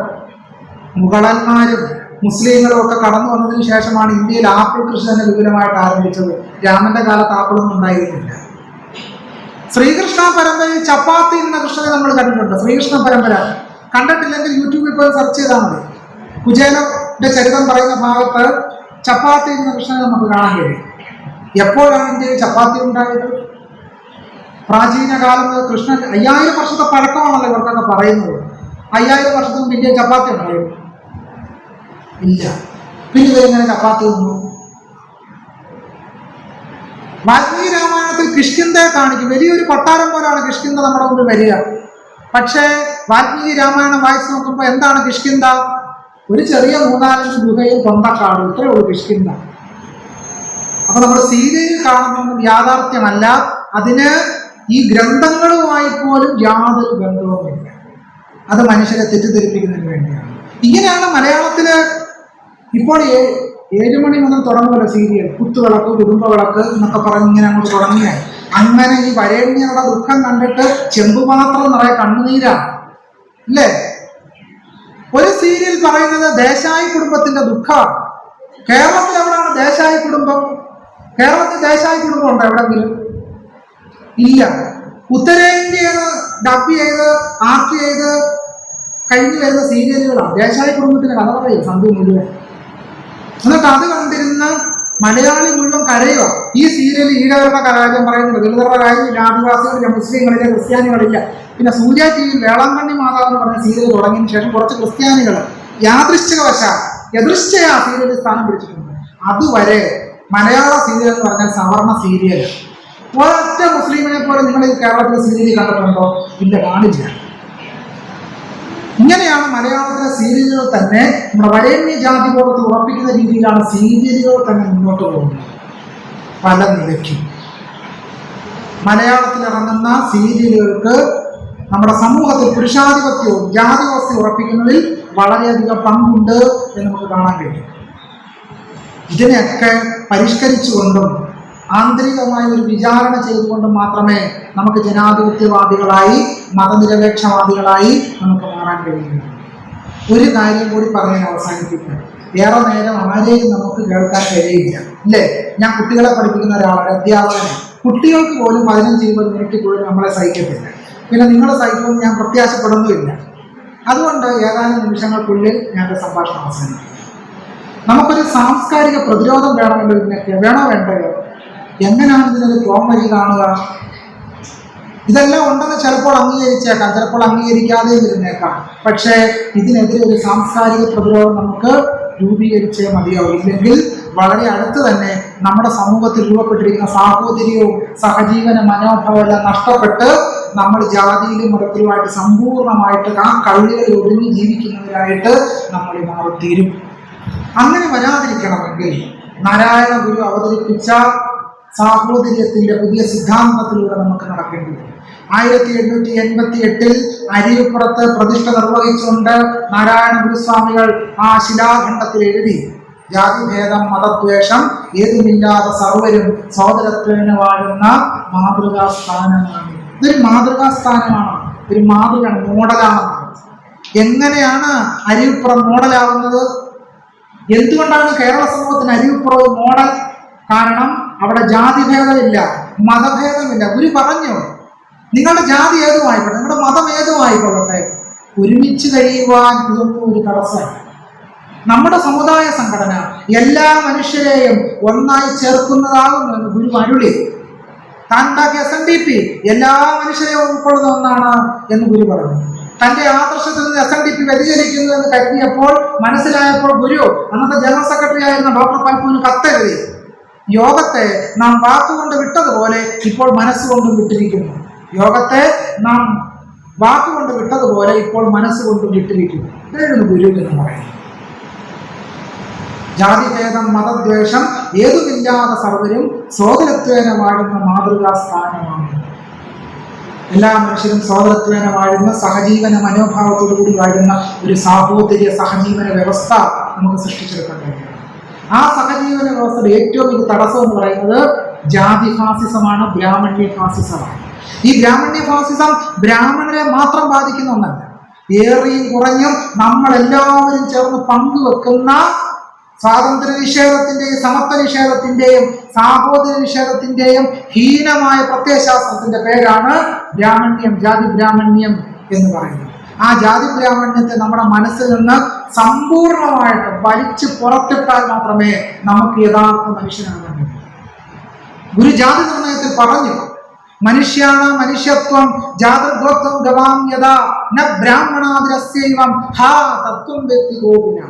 മുഗളന്മാരും മുസ്ലിങ്ങളും ഒക്കെ കടന്നു വന്നതിന് ശേഷമാണ് ഇന്ത്യയിൽ ആപ്പിൾ കൃഷി തന്നെ വിപുലമായിട്ട് ആരംഭിച്ചത്. രാമന്റെ കാലത്ത് ആപ്പിളൊന്നും ഉണ്ടായിരുന്നില്ല. ശ്രീകൃഷ്ണ പരമ്പരയിൽ ചപ്പാത്തി എന്ന കൃഷ്ണനെ നമ്മൾ കണ്ടിട്ടുണ്ട്. ശ്രീകൃഷ്ണ പരമ്പര കണ്ടിട്ടില്ലെങ്കിൽ യൂട്യൂബിൽ പോയി സെർച്ച് ചെയ്താൽ മതി. കുചേലന്റെ ചരിത്രം പറയുന്ന ഭാഗത്ത് ചപ്പാത്തി എന്ന കൃഷ്ണനെ നമുക്ക് കാണാൻ കഴിയും. എപ്പോഴാണ് ഇന്ത്യയിൽ ചപ്പാത്തി ഉണ്ടായത്? പ്രാചീന കാലം മുതൽ കൃഷ്ണൻ 5000 വർഷത്തെ പഴക്കമാണല്ലോ ഇവർക്കൊക്കെ പറയുന്നത്. 5000 വർഷത്തിന് മുമ്പ് ഇന്ത്യയിൽ ചപ്പാത്തി ഉണ്ടായിരുന്നു? ഇല്ല. പിന്നെ ഇവരെങ്ങനെ ചപ്പാത്തി വന്നു? വാൽമീകി രാമായണത്തിൽ കിഷ്കിന്ധയെ കാണിക്കും. വലിയൊരു കൊട്ടാരം പോലാണ് കിഷ്കിന്ധ നമ്മുടെ മുമ്പിൽ വരിക. പക്ഷേ വാൽമീകി രാമായണം വായിച്ചു നോക്കുമ്പോൾ എന്താണ് കിഷ്കിന്ധ? ഒരു ചെറിയ 3-4 ഗുഹയും കൊണ്ടക്കാട്, ഇത്രയേ ഉള്ളൂ കിഷ്കിന്ധ. അപ്പൊ നമ്മൾ സീരിയലിൽ കാണുന്നതൊന്നും യാഥാർത്ഥ്യമല്ല. അതിന് ഈ ഗ്രന്ഥങ്ങളുമായി പോലും യാതൊരു ബന്ധവുമില്ല. അത് മനുഷ്യരെ തെറ്റിദ്ധരിപ്പിക്കുന്നതിന് വേണ്ടിയാണ്. ഇങ്ങനെയാണ് മലയാളത്തില് ഇപ്പോൾ 7 മണി മുതൽ തുടങ്ങുമല്ലോ സീരിയൽ. കുത്തുവിളക്ക്, കുടുംബവിളക്ക് എന്നൊക്കെ പറഞ്ഞ് ഇങ്ങനെ അങ്ങോട്ട് തുടങ്ങിയാൽ അങ്ങനെ ഈ വരേണ്യരുടെ ദുഃഖം കണ്ടിട്ട് ചെമ്പുപാത്രം നിറയെ കണ്ണുനീരാണ് അല്ലേ? ഒരു സീരിയൽ പറയുന്നത് ദേശായി കുടുംബത്തിന്റെ ദുഃഖമാണ്. കേരളത്തിൽ എവിടെയാണ് ദേശായി കുടുംബം? കേരളത്തിൽ ദേശായി കുടുംബം ഉണ്ടോ എവിടെങ്കിലും? ഇല്ല. ഉത്തരേന്ത്യയിൽ ഡബ് ചെയ്ത് ആക്ട് ചെയ്ത് കഴിഞ്ഞു വരുന്ന സീരിയലുകളാണ്. ദേശായി കുടുംബത്തിന്റെ കഥ പറയും സന്ധ്യ മുഴുവൻ. എന്നിട്ട് അത് കണ്ടിരുന്ന മലയാളി മുഴുവൻ കരയുക. ഈ സീരിയൽ ഈഴവരുടെ കാര്യം പറയുന്നത്, ദളിതരുടെ കാര്യമില്ല, ആദിവാസികളില്ല, മുസ്ലിങ്ങളില്ല, ക്രിസ്ത്യാനികളില്ല. പിന്നെ സൂര്യ ടി വി വേളാങ്കണ്ണി മാതാവ് എന്ന് പറഞ്ഞ സീരിയൽ തുടങ്ങിയതിന് ശേഷം കുറച്ച് ക്രിസ്ത്യാനികൾ യാദൃശ്ചികവശാൽ എതിർച്ചയാ സീരിയലിൽ സ്ഥാനം പിടിച്ചിട്ടുണ്ട്. അതുവരെ മലയാള സീരിയൽ എന്ന് പറഞ്ഞാൽ സവർണ സീരിയൽ. ഒരൊറ്റ മുസ്ലിമിനെ പോലെ നിങ്ങൾ ഈ കേരളത്തിലെ സീരിയൽ കണ്ടിട്ടുണ്ടോ? ഇല്ല, കാണില്ല. ഇങ്ങനെയാണ് മലയാളത്തിലെ സീരിയലുകൾ തന്നെ നമ്മുടെ വരേണ്യ ജാതി ബോധത്തെ ഉറപ്പിക്കുന്ന രീതിയിലാണ് സീരിയലുകൾ തന്നെ മുന്നോട്ട് പോകുന്നത്. പല നിലയ്ക്കും മലയാളത്തിൽ ഇറങ്ങുന്ന സീരിയലുകൾക്ക് നമ്മുടെ സമൂഹത്തിൽ പുരുഷാധിപത്യവും ജാതി വ്യവസ്ഥയും ഉറപ്പിക്കുന്നതിൽ വളരെയധികം പങ്കുണ്ട് എന്ന് നമുക്ക് കാണാൻ കഴിയും. ഇതിനെയൊക്കെ പരിഷ്കരിച്ചുകൊണ്ടും ആന്തരികമായ ഒരു വിചാരണ ചെയ്തുകൊണ്ടും മാത്രമേ നമുക്ക് ജനാധിപത്യവാദികളായി മതനിരപേക്ഷവാദികളായി നമുക്ക് മാറാൻ കഴിയുള്ളൂ. ഒരു കാര്യം കൂടി പറയാൻ അവസാനിപ്പിക്കണം. ഏറെ നേരം ആരെയും നമുക്ക് കേൾക്കാൻ കഴിയില്ല അല്ലേ? ഞാൻ കുട്ടികളെ പഠിപ്പിക്കുന്ന ഒരാളാണ്, അധ്യാപകനെ. കുട്ടികൾക്ക് പോലും 15-20 മിനിറ്റ് പോലും നമ്മളെ സഹിക്കത്തില്ല. പിന്നെ നിങ്ങൾ സഹിക്കുമെന്ന് ഞാൻ പ്രത്യാശപ്പെടുന്നുമില്ല. അതുകൊണ്ട് ഏതാനും നിമിഷങ്ങൾക്കുള്ളിൽ ഞങ്ങളുടെ സംഭാഷണം അവസാനിക്കും. നമുക്കൊരു സാംസ്കാരിക പ്രതിരോധം വേണമല്ലോ. ഇതിനൊക്കെ വേണോ വേണ്ടയോ? എങ്ങനെയാണ് ഇതിനൊരു പോംവഴി കാണുക? ഇതെല്ലാം ഉണ്ടെന്ന് ചിലപ്പോൾ അംഗീകരിച്ചേക്കാം, ചിലപ്പോൾ അംഗീകരിക്കാതെ ഇരുന്നേക്കാം. പക്ഷേ ഇതിനെതിരെ ഒരു സാംസ്കാരിക പ്രതിരോധം നമുക്ക് രൂപീകരിച്ചേ മതിയാവും. ഇല്ലെങ്കിൽ വളരെ അടുത്ത് തന്നെ നമ്മുടെ സമൂഹത്തിൽ രൂപപ്പെട്ടിരിക്കുന്ന സാഹോദര്യവും സഹജീവന മനോഭാവം എല്ലാം നഷ്ടപ്പെട്ട് നമ്മൾ ജാതിയിലും മതത്തിലുമായിട്ട് സമ്പൂർണ്ണമായിട്ട് ആ കള്ളികളിൽ ഒതുങ്ങി ജീവിക്കുന്നവരായിട്ട് നമ്മൾ മാറിത്തീരും. അങ്ങനെ വരാതിരിക്കണമെങ്കിൽ നാരായണ ഗുരു അവതരിപ്പിച്ച സാഹോദര്യത്തിന്റെ പുതിയ സിദ്ധാന്തത്തിലൂടെ നമുക്ക് നടക്കേണ്ടി വരും. 1888 അരിയുപ്പുറത്ത് പ്രതിഷ്ഠ നിർവഹിച്ചുകൊണ്ട് നാരായണ ഗുരുസ്വാമികൾ ആ ശിലാഖണ്ഡത്തിൽ എഴുതി, ജാതിഭേദം മതദ്വേഷം ഏതുമില്ലാതെ സർവരും സോദരത്വേന വാഴുന്ന മാതൃകാ സ്ഥാനമാണ്. ഇതൊരു മാതൃകാ സ്ഥാനമാണ്, ഒരു മാതൃകയാണ്, മോഡലാണ്. എങ്ങനെയാണ് അരിയുപ്പുറം മോഡലാവുന്നത്? എന്തുകൊണ്ടാണ് കേരള സമൂഹത്തിന് അരിയുപ്പുറം മോഡൽ? കാരണം അവിടെ ജാതിഭേദമില്ല, മതഭേദമില്ല. ഗുരു പറഞ്ഞു, നിങ്ങളുടെ ജാതി ഏതുമായിക്കോട്ടെ, നിങ്ങളുടെ മതം ഏതുമായിക്കൊള്ളട്ടെ, ഒരുമിച്ച് കഴിയുവാൻ ഇതൊന്നും ഒരു തടസ്സമല്ല. നമ്മുടെ സമുദായ സംഘടന എല്ലാ മനുഷ്യരെയും ഒന്നായി ചേർക്കുന്നതാകുമെന്ന് ഗുരു അരുളി. താൻ ഉണ്ടാക്കിയ SNDP എല്ലാ മനുഷ്യരെയും ഉൾക്കൊള്ളുന്ന ഒന്നാണ് എന്ന് ഗുരു പറഞ്ഞു. തന്റെ ആദർശത്തിൽ നിന്ന് SNDP വ്യതിചലിക്കുന്നു എന്ന് കരുതിയപ്പോൾ, മനസ്സിലായപ്പോൾ ഗുരു അന്നത്തെ ജനറൽ സെക്രട്ടറി ആയിരുന്ന ഡോക്ടർ പൽപുവിന് കത്തെഴുതി, യോഗത്തെ നാം വാക്കുകൊണ്ട് വിട്ടതുപോലെ ഇപ്പോൾ മനസ്സുകൊണ്ടും വിട്ടിരിക്കുന്നു. യോഗത്തെ നാം വാക്കുകൊണ്ട് വിട്ടതുപോലെ ഇപ്പോൾ മനസ്സുകൊണ്ടും വിട്ടിരിക്കുന്നു. ഇതായിരുന്നു ഗുരു എന്ന് പറയുന്നത്. ജാതിഭേദം മതദ്വേഷം ഏതുമില്ലാതെ സർവരും സോദരത്വേന വാഴുന്ന മാതൃകാ സ്ഥാനമാണ്. എല്ലാ മനുഷ്യരും സോദരത്വേന വാഴുന്ന സഹജീവന മനോഭാവത്തോടുകൂടി വാഴുന്ന ഒരു സാഹോദര്യ സഹജീവന വ്യവസ്ഥ നമുക്ക് സൃഷ്ടിച്ചെടുക്കാൻ കഴിയും. ആ സഹജീവന വ്യവസ്ഥയുടെ ഏറ്റവും വലിയ തടസ്സം എന്ന് പറയുന്നത് ജാതി ഫാസിസമാണ്, ബ്രാഹ്മണ്യ ഫാസിസമാണ്. ഈ ബ്രാഹ്മണ്യ ഫാസിസം ബ്രാഹ്മണരെ മാത്രം ബാധിക്കുന്ന ഒന്നല്ല. ഏറിയും കുറഞ്ഞും നമ്മളെല്ലാവരും ചേർന്ന് പങ്കുവെക്കുന്ന സ്വാതന്ത്ര്യ നിഷേധത്തിന്റെയും സമത്വ നിഷേധത്തിന്റെയും സാഹോദര്യ നിഷേധത്തിന്റെയും ഹീനമായ പ്രത്യയശാസ്ത്രത്തിന്റെ പേരാണ് ബ്രാഹ്മണ്യം, ജാതി ബ്രാഹ്മണ്യം എന്ന് പറയുന്നത്. ആ ജാതി ബ്രാഹ്മണ്യത്തെ നമ്മുടെ മനസ്സിൽ നിന്ന് സമ്പൂർണമായിട്ട് വലിച്ചു പുറത്തിട്ടാൽ മാത്രമേ നമുക്ക് യഥാർത്ഥ മനുഷ്യനാകാൻ കഴിയൂ. ഗുരു ജാതി നിർണയത്തിൽ പറഞ്ഞു, മനുഷ്യാണ മനുഷ്യത്വം ജാതൃഗോത്വം ഗവാം യഥാ ന ബ്രാഹ്മണാദിരസ്യൈവം ഹാ തത്വം വ്യക്തി ഗോപിന.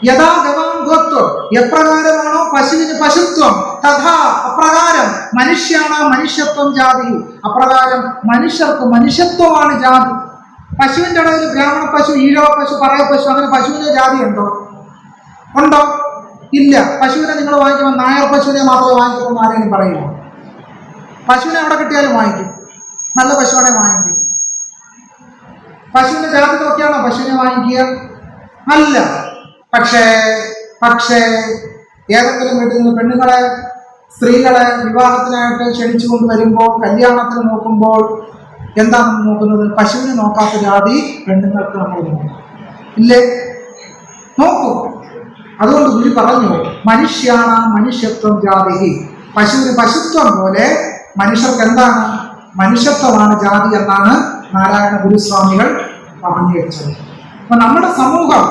യഥാ ഗവാം ഗോത്വം, എപ്രകാരമാണോ പശുവിന് പശുത്വം, തഥാ അപ്രകാരം മനുഷ്യാണ മനുഷ്യത്വം ജാതി, അപ്രകാരം മനുഷ്യർക്ക് മനുഷ്യത്വമാണ് ജാതി. പശുവിൻ്റെ ഇടയിൽ ബ്രാഹ്മണ പശു, ഈഴവ പശു, പറയ പശു, അങ്ങനെ പശുവിന്റെ ജാതി ഉണ്ടോ? ഇല്ല. പശുവിനെ നിങ്ങൾ വാങ്ങിക്കുമ്പോൾ നായർ പശുവിനെ മാത്രമേ വാങ്ങിക്കുമ്പോൾ ആരെങ്കിലും പറയുമോ? പശുവിനെ എവിടെ കിട്ടിയാലും വാങ്ങിക്കും, നല്ല പശുവിനെ വാങ്ങിക്കും. പശുവിന്റെ ജാതി നോക്കിയാണോ പശുവിനെ വാങ്ങിക്കുക? അല്ല. പക്ഷേ ഏതെങ്കിലും വീട്ടിൽ നിന്ന് പെണ്ണുങ്ങളെ, സ്ത്രീകളെ വിവാഹത്തിനായിട്ട് ക്ഷണിച്ചുകൊണ്ട് വരുമ്പോൾ, കല്യാണത്തിന് നോക്കുമ്പോൾ എന്താണ് നോക്കുന്നത്? പശുവിനെ നോക്കാത്ത ജാതി പെണ്ണുങ്ങൾക്ക് നമ്മൾ നോക്കും, ഇല്ലേ? നോക്കും. അതുകൊണ്ട് ഗുരു പറഞ്ഞു, മനുഷ്യാണ് മനുഷ്യത്വം ജാതി. പശുവിന് പശുത്വം പോലെ മനുഷ്യർക്ക് എന്താണ്? മനുഷ്യത്വമാണ് ജാതി എന്നാണ് നാരായണ ഗുരുസ്വാമികൾ പറഞ്ഞു വെച്ചത്. അപ്പൊ നമ്മുടെ സമൂഹം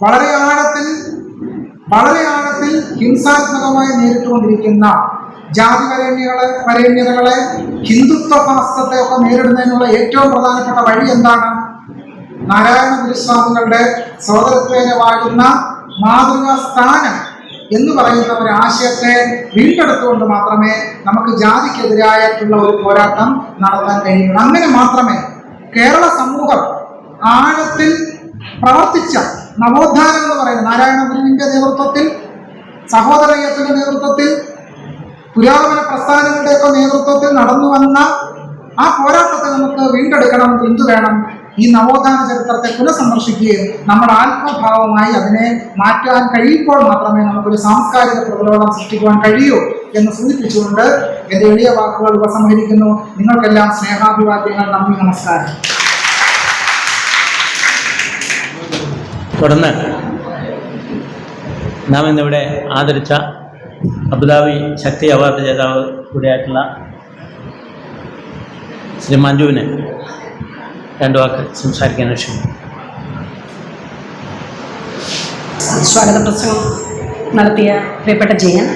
വളരെ ആഴത്തിൽ ഹിംസാത്മകമായി നേരിട്ടുകൊണ്ടിരിക്കുന്ന ജാതി വരേണ്യതകളെ ഹിന്ദുത്വ ഫാസത്തെ ഒക്കെ നേരിടുന്നതിനുള്ള ഏറ്റവും പ്രധാനപ്പെട്ട വഴി എന്താണ്? നാരായണ ഗുരുസ്വാമികളുടെ സോദരത്വേന വാഴുന്ന മാതൃകാ സ്ഥാനം എന്ന് പറയുന്ന ഒരു ആശയത്തെ വീണ്ടെടുത്തുകൊണ്ട് മാത്രമേ നമുക്ക് ജാതിക്കെതിരായിട്ടുള്ള ഒരു പോരാട്ടം നടത്താൻ കഴിയുള്ളൂ. അങ്ങനെ മാത്രമേ കേരള സമൂഹം ആഴത്തിൽ പ്രവർത്തിച്ച നവോത്ഥാനം എന്ന് പറയുന്നത് നാരായണ ഗുരുവിന്റെ നേതൃത്വത്തിൽ, സഹോദരയത്തിന്റെ നേതൃത്വത്തിൽ, പുരാതന പ്രസ്ഥാനങ്ങളുടെയൊക്കെ നേതൃത്വത്തിൽ നടന്നു വന്ന ആ പോരാട്ടത്തെ നമുക്ക് വീണ്ടെടുക്കണം. എന്തു വേണം? ഈ നവോത്ഥാന ചരിത്രത്തെ പുനഃസന്ദർശിക്കുകയും നമ്മുടെ ആത്മഭാവമായി അതിനെ മാറ്റാൻ കഴിയുമ്പോൾ മാത്രമേ നമുക്കൊരു സാംസ്കാരിക പ്രതിരോധം സൃഷ്ടിക്കുവാൻ കഴിയൂ എന്ന് സൂചിപ്പിച്ചുകൊണ്ട് എൻ്റെ എളിയ വാക്കുകൾ ഉപസംഹരിക്കുന്നു. നിങ്ങൾക്കെല്ലാം സ്നേഹാഭിവാദ്യങ്ങൾ. നന്ദി, നമസ്കാരം. തുടർന്ന് നാം ഇന്നിവിടെ ആദരിച്ച അബുദാബി ശക്തി അവാർഡ് ജേതാവ് കൂടിയായിട്ടുള്ള ശ്രീ മഞ്ജുവിന് രണ്ടു വാക്ക് സംസാരിക്കാൻ ലക്ഷ്യം. സ്വാഗത പ്രസംഗം നടത്തിയ പ്രിയപ്പെട്ട ജയൻ,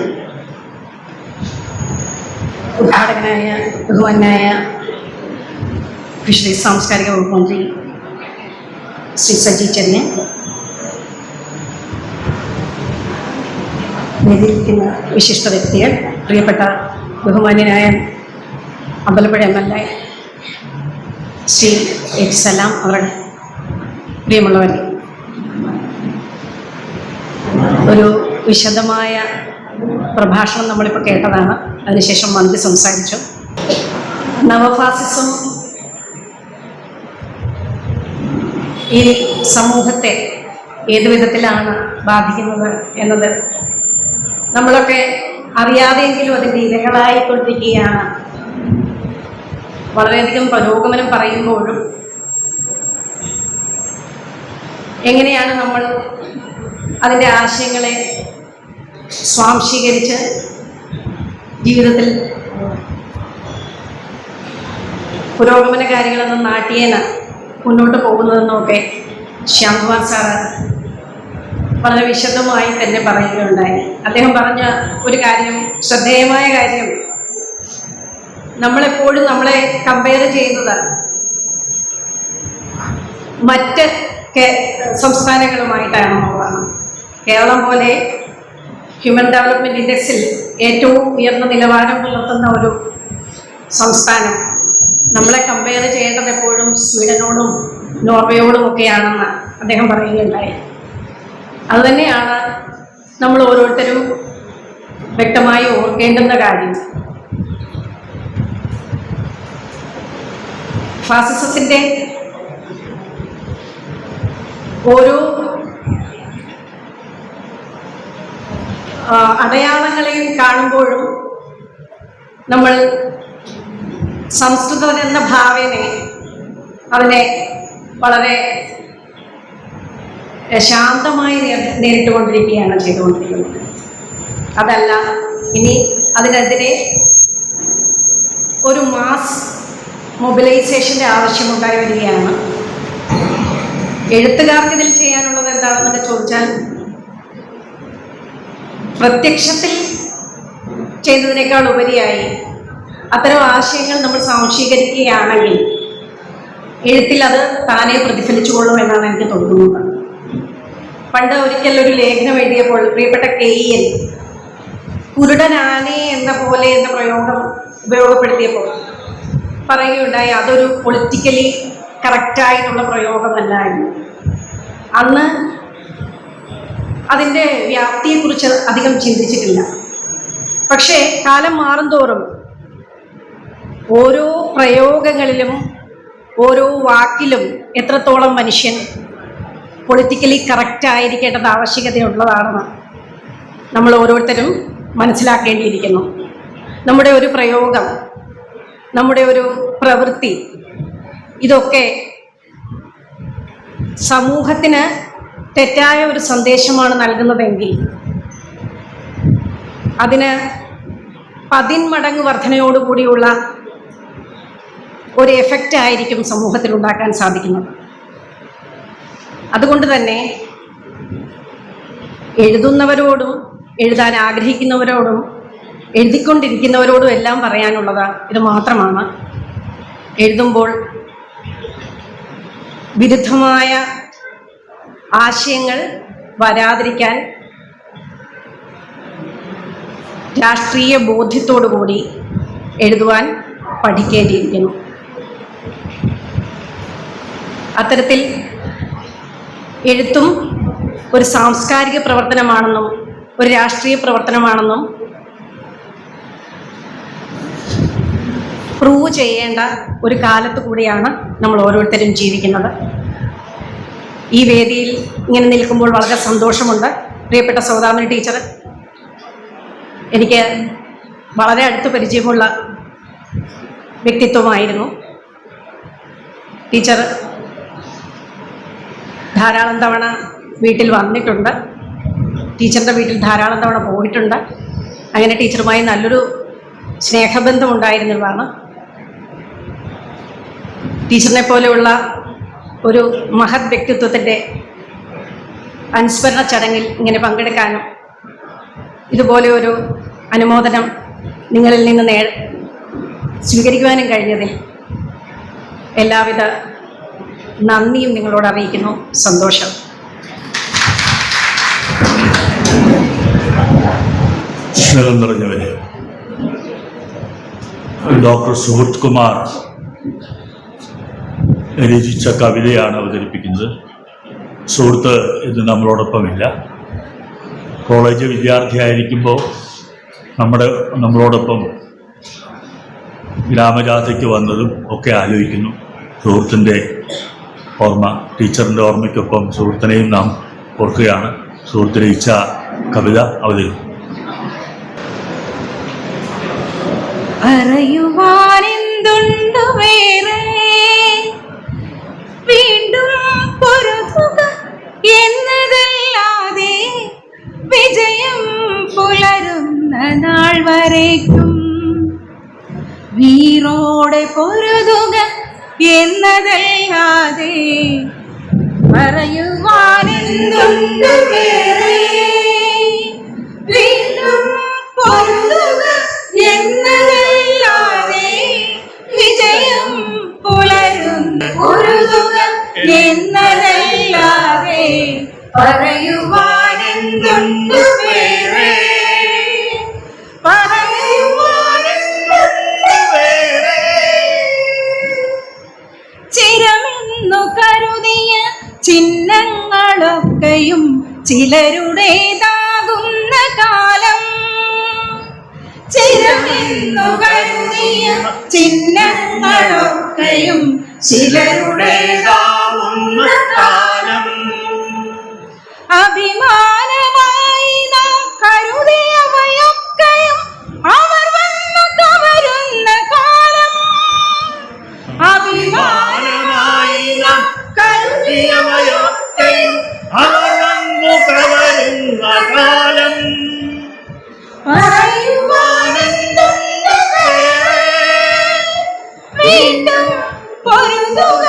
ഉദ്ഘാടകനായ ബഹുമാനായ ഫിഷറീസ് സാംസ്കാരിക വകുപ്പ് മന്ത്രി ശ്രീ സജി ചെറിയൻ, നേതൃത്വ വിശിഷ്ട വ്യക്തികൾ, പ്രിയപ്പെട്ട ബഹുമാന്യനായ അമ്പലപ്പുഴ MLA ശ്രീ എച്ച് സലാം അവർ, പ്രിയമുള്ളവർ, ഒരു വിശദമായ പ്രഭാഷണം നമ്മളിപ്പോൾ കേട്ടതാണ്. അതിനുശേഷം മന്ത്രി സംസാരിച്ചു. നവഫാസിസം ഈ സമൂഹത്തെ ഏതു വിധത്തിലാണ് ബാധിക്കുന്നത് എന്നത് നമ്മളൊക്കെ അറിയാതെയെങ്കിലും അതിൻ്റെ ഇരകളായിക്കൊണ്ടിരിക്കുകയാണ്. വളരെയധികം പുരോഗമനം പറയുമ്പോഴും എങ്ങനെയാണ് നമ്മൾ അതിൻ്റെ ആശയങ്ങളെ സ്വാംശീകരിച്ച് ജീവിതത്തിൽ പുരോഗമനകാരികളെന്ന നാട്യേന മുന്നോട്ട് പോകുന്നതെന്നൊക്കെ ശ്യാംകുമാർ സാറ് വളരെ വിശദമായി തന്നെ പറയുകയുണ്ടായി. അദ്ദേഹം പറഞ്ഞ ഒരു കാര്യം, ശ്രദ്ധേയമായ കാര്യം, നമ്മളെപ്പോഴും നമ്മളെ കമ്പയർ ചെയ്യുന്നത് മറ്റ് സംസ്ഥാനങ്ങളുമായിട്ടാണ് എന്നുള്ളതാണ്. കേരളം പോലെ ഹ്യൂമൻ ഡെവലപ്മെൻറ്റ് ഇൻഡെക്സിൽ ഏറ്റവും ഉയർന്ന നിലവാരം പുലർത്തുന്ന ഒരു സംസ്ഥാനം, നമ്മളെ കമ്പയർ ചെയ്യേണ്ടത് എപ്പോഴും സ്വീഡനോടും നോർവേയോടും ഒക്കെയാണെന്ന് അദ്ദേഹം പറയുകയുണ്ടായി. അതുതന്നെയാണ് നമ്മൾ ഓരോരുത്തരും വ്യക്തമായി ഓർക്കേണ്ടുന്ന കാര്യം. ഫാസിസത്തിൻ്റെ ഓരോ അടയാളങ്ങളെയും കാണുമ്പോഴും നമ്മൾ സംസ്കൃതം എന്ന ഭാവേനെ അതിനെ വളരെ ശാന്തമായി നേരിട്ടുകൊണ്ടിരിക്കുകയാണ് ചെയ്തുകൊണ്ടിരിക്കുന്നത്. അതല്ല, ഇനി അതിനെതിരെ ഒരു മാസ് മൊബിലൈസേഷൻ്റെ ആവശ്യമുണ്ടായി വരികയാണ്. എഴുത്തുകാർക്ക് ഇതിൽ ചെയ്യാനുള്ളത് എന്താണെന്നൊക്കെ ചോദിച്ചാൽ, പ്രത്യക്ഷത്തിൽ ചെയ്തതിനേക്കാൾ ഉപരിയായി അത്തരം ആശയങ്ങൾ നമ്മൾ സ്വാംശീകരിക്കുകയാണെങ്കിൽ എഴുത്തിൽ അത് താനേ പ്രതിഫലിച്ചുകൊള്ളും എന്നാണ് എനിക്ക് തോന്നുന്നത്. പണ്ട് ഒരിക്കൽ ഒരു ലേഖനം എഴുതിയപ്പോൾ പ്രിയപ്പെട്ട KEN കുരുടനാനെ എന്ന പോലെ എന്ന പ്രയോഗം ഉപയോഗപ്പെടുത്തിയപ്പോൾ പറയുകയുണ്ടായി, അതൊരു പൊളിറ്റിക്കലി കറക്റ്റായിട്ടുള്ള പ്രയോഗമല്ല എന്ന്. അന്ന് അതിൻ്റെ വ്യാപ്തിയെക്കുറിച്ച് അധികം ചിന്തിച്ചിട്ടില്ല. പക്ഷേ കാലം മാറുന്തോറും ഓരോ പ്രയോഗങ്ങളിലും ഓരോ വാക്കിലും എത്രത്തോളം മനുഷ്യൻ പൊളിറ്റിക്കലി കറക്റ്റ് ആയിരിക്കേണ്ടത് ആവശ്യകതയുള്ളതാണെന്ന് നമ്മൾ ഓരോരുത്തരും മനസ്സിലാക്കേണ്ടിയിരിക്കുന്നു. നമ്മുടെ ഒരു പ്രയോഗം, നമ്മുടെ ഒരു പ്രവൃത്തി, ഇതൊക്കെ സമൂഹത്തിന് തെറ്റായ ഒരു സന്ദേശമാണ് നൽകുന്നതെങ്കിൽ അതിന് 10 മടങ്ങ് വർധനയോടുകൂടിയുള്ള ഒരു എഫക്റ്റ് ആയിരിക്കും സമൂഹത്തിൽ ഉണ്ടാക്കാൻ സാധിക്കുന്നത്. അതുകൊണ്ട് തന്നെ എഴുതുന്നവരോടും എഴുതാൻ ആഗ്രഹിക്കുന്നവരോടും എഴുതിക്കൊണ്ടിരിക്കുന്നവരോടും എല്ലാം പറയാനുള്ളത് ഇത് മാത്രമാണ്. എഴുതുമ്പോൾ വിരുദ്ധമായ ആശയങ്ങൾ വരാതിരിക്കാൻ രാഷ്ട്രീയ ബോധ്യത്തോടു കൂടി എഴുതുവാൻ പഠിക്കേണ്ടിയിരിക്കുന്നു. അത്തരത്തിൽ എഴുത്തും ഒരു സാംസ്കാരിക പ്രവർത്തനമാണെന്നും ഒരു രാഷ്ട്രീയ പ്രവർത്തനമാണെന്നും പ്രൂവ് ചെയ്യേണ്ട ഒരു കാലത്ത് കൂടിയാണ് നമ്മൾ ഓരോരുത്തരും ജീവിക്കുന്നത്. ഈ വേദിയിൽ ഇങ്ങനെ നിൽക്കുമ്പോൾ വളരെ സന്തോഷമുണ്ട്. പ്രിയപ്പെട്ട സൗദാമിനി ടീച്ചർ എനിക്ക് വളരെ അടുത്ത് പരിചയമുള്ള വ്യക്തിത്വമായിരുന്നു. ടീച്ചർ ധാരാളം തവണ വീട്ടിൽ വന്നിട്ടുണ്ട്, ടീച്ചറിൻ്റെ വീട്ടിൽ ധാരാളം തവണ പോയിട്ടുണ്ട്. അങ്ങനെ ടീച്ചറുമായി നല്ലൊരു സ്നേഹബന്ധം ഉണ്ടായിരുന്നതാണ്. ടീച്ചറിനെ പോലെയുള്ള ഒരു മഹത് വ്യക്തിത്വത്തിൻ്റെ അനുസ്മരണ ചടങ്ങിൽ ഇങ്ങനെ പങ്കെടുക്കാനും ഇതുപോലെ ഒരു അനുമോദനം നിങ്ങളിൽ നിന്ന് സ്വീകരിക്കുവാനും കഴിഞ്ഞതിൽ എല്ലാവിധ നന്ദിയും നിങ്ങളോട് അറിയിക്കുന്നു. സന്തോഷം. സ്നേഹം നിറഞ്ഞവരെ, ഡോക്ടർ സുഹൃത് കുമാർ രചിച്ച കവിതയാണ് അവതരിപ്പിക്കുന്നത്. സുഹൃത്ത് ഇന്ന് നമ്മളോടൊപ്പമില്ല. കോളേജ് വിദ്യാർത്ഥിയായിരിക്കുമ്പോൾ നമ്മളോടൊപ്പം ഗ്രാമജാഥയ്ക്ക് വന്നതും ഒക്കെ ആലോചിക്കുന്നു. സുഹൃത്തിൻ്റെ ഓർമ്മ, ടീച്ചറിൻ്റെ ഓർമ്മയ്ക്കൊപ്പം സുഹൃത്തിനെയും നാം ഓർക്കുകയാണ്. സുഹൃത്ത് രചിച്ച കവിത അവതരിപ്പിക്കും. അറിയുവാനെന്തുണ്ടു വേറെ, വീണ്ടും പൊരുതുക എന്നതല്ലാതെ, വിജയം പുലരുന്ന നാൾ വരേക്കും വീറോടെ പൊരുതുക എന്നതല്ലാതെ, പറയുവാനെന്തുണ്ടു വേറെ, വീണ്ടും പൊരുതുക എന്നതല്ലാതെ, വിജയം പുലരുന്ന പൊരുതുക എന്നതല്ലാതെ, പറയുവാനെന്തുണ്ടു വേറെ, പറയുവാനെന്തുണ്ടു വേറെ. ചിരമെന്നു കരുതിയ ചിഹ്നങ്ങളൊക്കെയും ചിലരുടേതാകുന്ന കാലം, ചിരമെന്നു കരുതിയ ചിഹ്നങ്ങളൊക്കെയും ചിലരുടേതാകുന്ന കാലം, അഭിമാനമായി നാം കരുതിയവയൊക്കെയും അവർ വന്നു കവരുന്ന കാലം, വീണ്ടും പൊരുതുക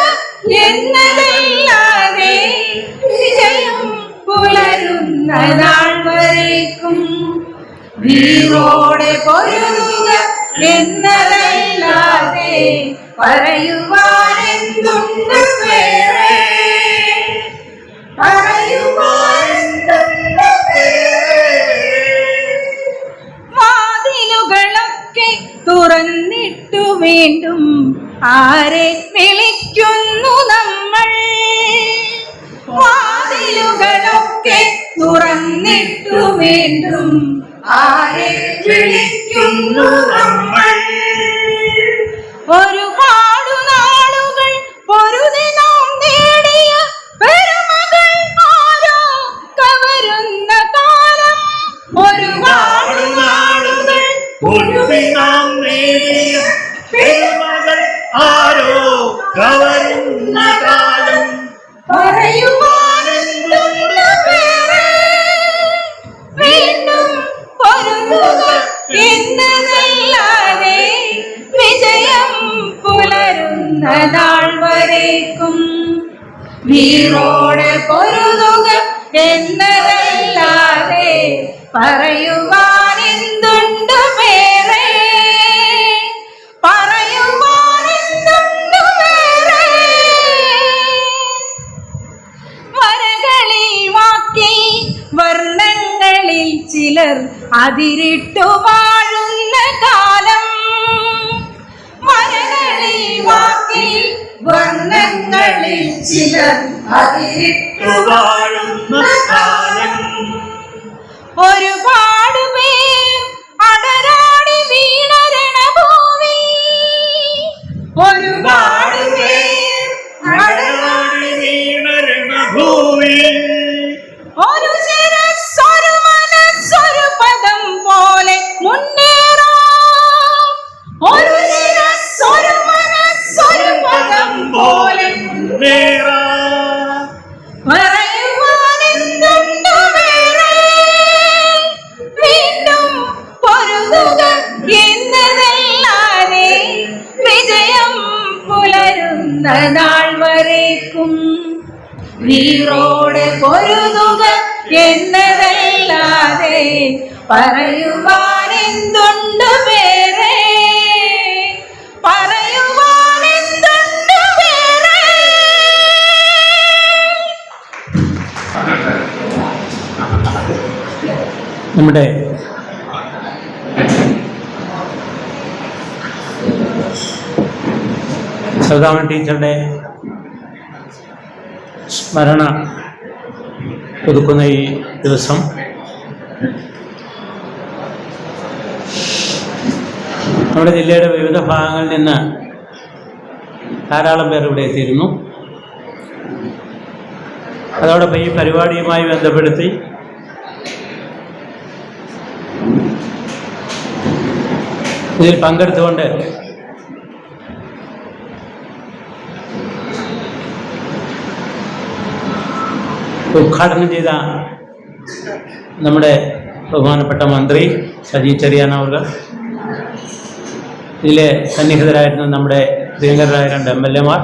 എന്നതല്ലാതെ വിജയം പുലരുന്ന നാൾ വരേക്കും വീറോടെ പൊരുതുക എന്നതല്ലാതെ പറയുവാനെന്തുണ്ട് വേറെ പറയുവാനെന്തുണ്ട് വാതിലുകളൊക്കെ തുറന്നിട്ടു വീണ്ടും ആരെ വിളിക്കുന്നു നമ്മൾ വാതിലുകളൊക്കെ തുറന്നിട്ടു വീണ്ടും ആരെ വിളിക്കുന്നു നമ്മൾ ഒരുപാട് നാളുകൾ പൊരുതി നാം നേടിയ പെരുമകൾ ആരോ കവരുന്ന കാലം ഒരുപാട് നാളുകൾ പൊരുതി നാം നേടിയ പെരുമകൾ ആരോ കവരുന്ന കാലം പറയുവാനെന്തുണ്ട് വേറെ വീണ്ടും പൊരുതുക എന്നതല്ലാതെ വിജയം പുലരുന്ന നാൾ വരേക്കും വീറോടെ പൊരുതുക എന്നതല്ലാതെ പറയുവാനെന്തുണ്ട് വേറെ പറയുവാനെന്തുണ്ട് വേറെ വരകളിൽ വാക്കിൽ വർണ്ണങ്ങളിൽ ചിലർ അതിരിട്ടു വാഴുന്ന കാലം വരകളിൽ വാക്കിൽ വർണ്ണങ്ങളിൽ ചിലർ അതിരിട്ടു വാഴുന്ന കാലം ഒരുപാട് പേർ അടരാടി വീണ രണഭൂമി ഒരുപാട് പേർ അടരാടി വീണ രണഭൂമി ഒരു ശിരസ്സൊരു മനസ്സൊരു പദം പോലെ മുന്നേറാം ഒരു ശിരസ്സൊരു മനസ്സൊരു പദം പോലെ പറയുവാനെന്തുണ്ട് വേറെ വീണ്ടും പൊരുതുക എന്നതല്ലാതെ വിജയം പുലരുന്ന നാൾ വരേക്കും വീറോടെ പൊരുതുക എന്നതല്ലാതെ പറയുവാനെന്തുണ്ട് വേറെ പറയുവാനെന്തുണ്ട് വേറെ നമ്മുടെ സൗദാമൻ ടീച്ചറുടെ സ്മരണ പുതുക്കുന്ന ഈ ദിവസം നമ്മുടെ ജില്ലയുടെ വിവിധ ഭാഗങ്ങളിൽ നിന്ന് ധാരാളം പേർ ഇവിടെ എത്തിയിരുന്നു. അതോടൊപ്പം ഈ പരിപാടിയുമായി ബന്ധപ്പെടുത്തി ഇതിൽ പങ്കെടുത്തുകൊണ്ട് ഉദ്ഘാടനം ചെയ്ത നമ്മുടെ ബഹുമാനപ്പെട്ട മന്ത്രി സജി ചെറിയാൻ അവർ, ഇതിലെ സന്നിഹിതരായിരുന്ന നമ്മുടെ പ്രിയങ്കരായ 2 MLA-മാർ,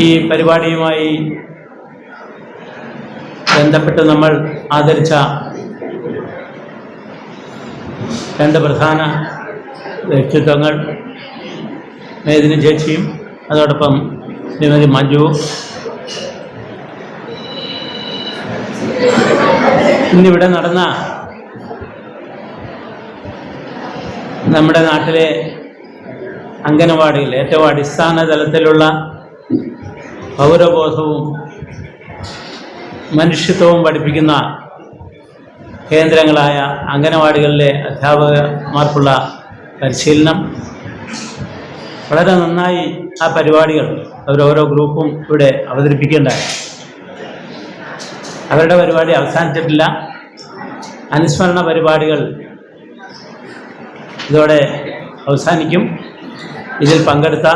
ഈ പരിപാടിയുമായി ബന്ധപ്പെട്ട് നമ്മൾ ആദരിച്ച 2 പ്രധാന വ്യക്തിത്വങ്ങൾ, മേദിനി ചേച്ചിയും അതോടൊപ്പം ശ്രീമതി മഞ്ജു. ഇന്നിവിടെ നടന്ന നമ്മുടെ നാട്ടിലെ അംഗനവാടിയിൽ ഏറ്റവും അടിസ്ഥാന തലത്തിലുള്ള പൗരബോധവും മനുഷ്യത്വവും പഠിപ്പിക്കുന്ന കേന്ദ്രങ്ങളായ അംഗനവാടികളിലെ അധ്യാപകന്മാർക്കുള്ള പരിശീലനം വളരെ നന്നായി ആ പരിപാടികൾ അവരോരോ ഗ്രൂപ്പും ഇവിടെ അവതരിപ്പിക്കേണ്ടായി. അവരുടെ പരിപാടി അവസാനിച്ചിട്ടില്ല. അനുസ്മരണ പരിപാടികൾ ഇതോടെ അവസാനിക്കും. ഇതിൽ പങ്കെടുത്ത,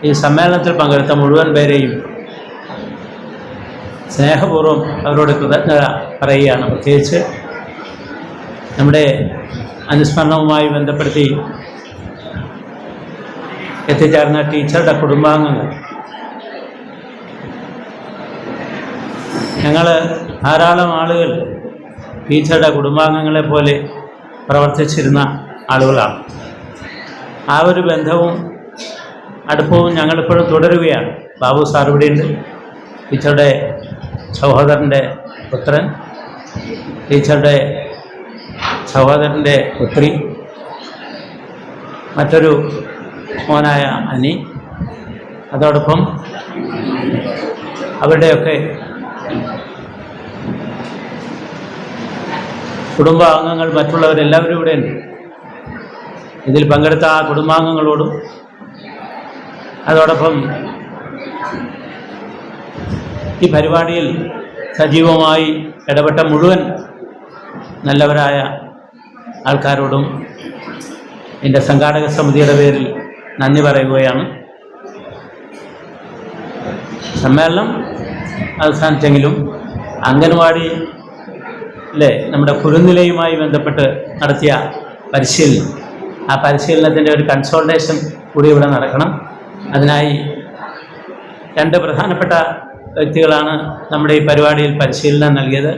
ഈ സമ്മേളനത്തിൽ പങ്കെടുത്ത മുഴുവൻ പേരെയും സ്നേഹപൂർവ്വം അവരോട് കൃതജ്ഞത പറയുകയാണ്. പ്രത്യേകിച്ച് നമ്മുടെ അനുസ്മരണവുമായി ബന്ധപ്പെടുത്തി എത്തിച്ചേർന്ന ടീച്ചറുടെ കുടുംബാംഗങ്ങൾ, ഞങ്ങൾ ധാരാളം ആളുകൾ ടീച്ചറുടെ കുടുംബാംഗങ്ങളെ പോലെ പ്രവർത്തിച്ചിരുന്ന ആളുകളാണ്. ആ ഒരു ബന്ധവും അടുപ്പവും ഞങ്ങളിപ്പോഴും തുടരുകയാണ്. ബാബു സാർ ഇവിടെയുണ്ട്, ടീച്ചറുടെ സഹോദരൻ്റെ പുത്രൻ, ടീച്ചറുടെ സഹോദരൻ്റെ പുത്രി, മറ്റൊരു മോനായ അനി, അതോടൊപ്പം അവരുടെയൊക്കെ കുടുംബാംഗങ്ങൾ, മറ്റുള്ളവരെല്ലാവരും ഇവിടെയുണ്ട്. ഇതിൽ പങ്കെടുത്ത ആ കുടുംബാംഗങ്ങളോടും അതോടൊപ്പം ഈ പരിപാടിയിൽ സജീവമായി ഇടപെട്ട മുഴുവൻ നല്ലവരായ ആൾക്കാരോടും എൻ്റെ സംഘാടക സമിതിയുടെ പേരിൽ നന്ദി പറയുകയാണ്. സമ്മേളനം അവസാനിച്ചെങ്കിലും അംഗൻവാടിയിലെ നമ്മുടെ കുരുന്നിലയുമായി ബന്ധപ്പെട്ട് നടത്തിയ പരിശീലനം, ആ പരിശീലനത്തിൻ്റെ ഒരു കൺസൾട്ടേഷൻ കൂടി ഇവിടെ നടക്കണം. അതിനായി 2 പ്രധാനപ്പെട്ട വ്യക്തികളാണ് നമ്മുടെ ഈ പരിപാടിയിൽ പരിശീലനം നൽകിയത്.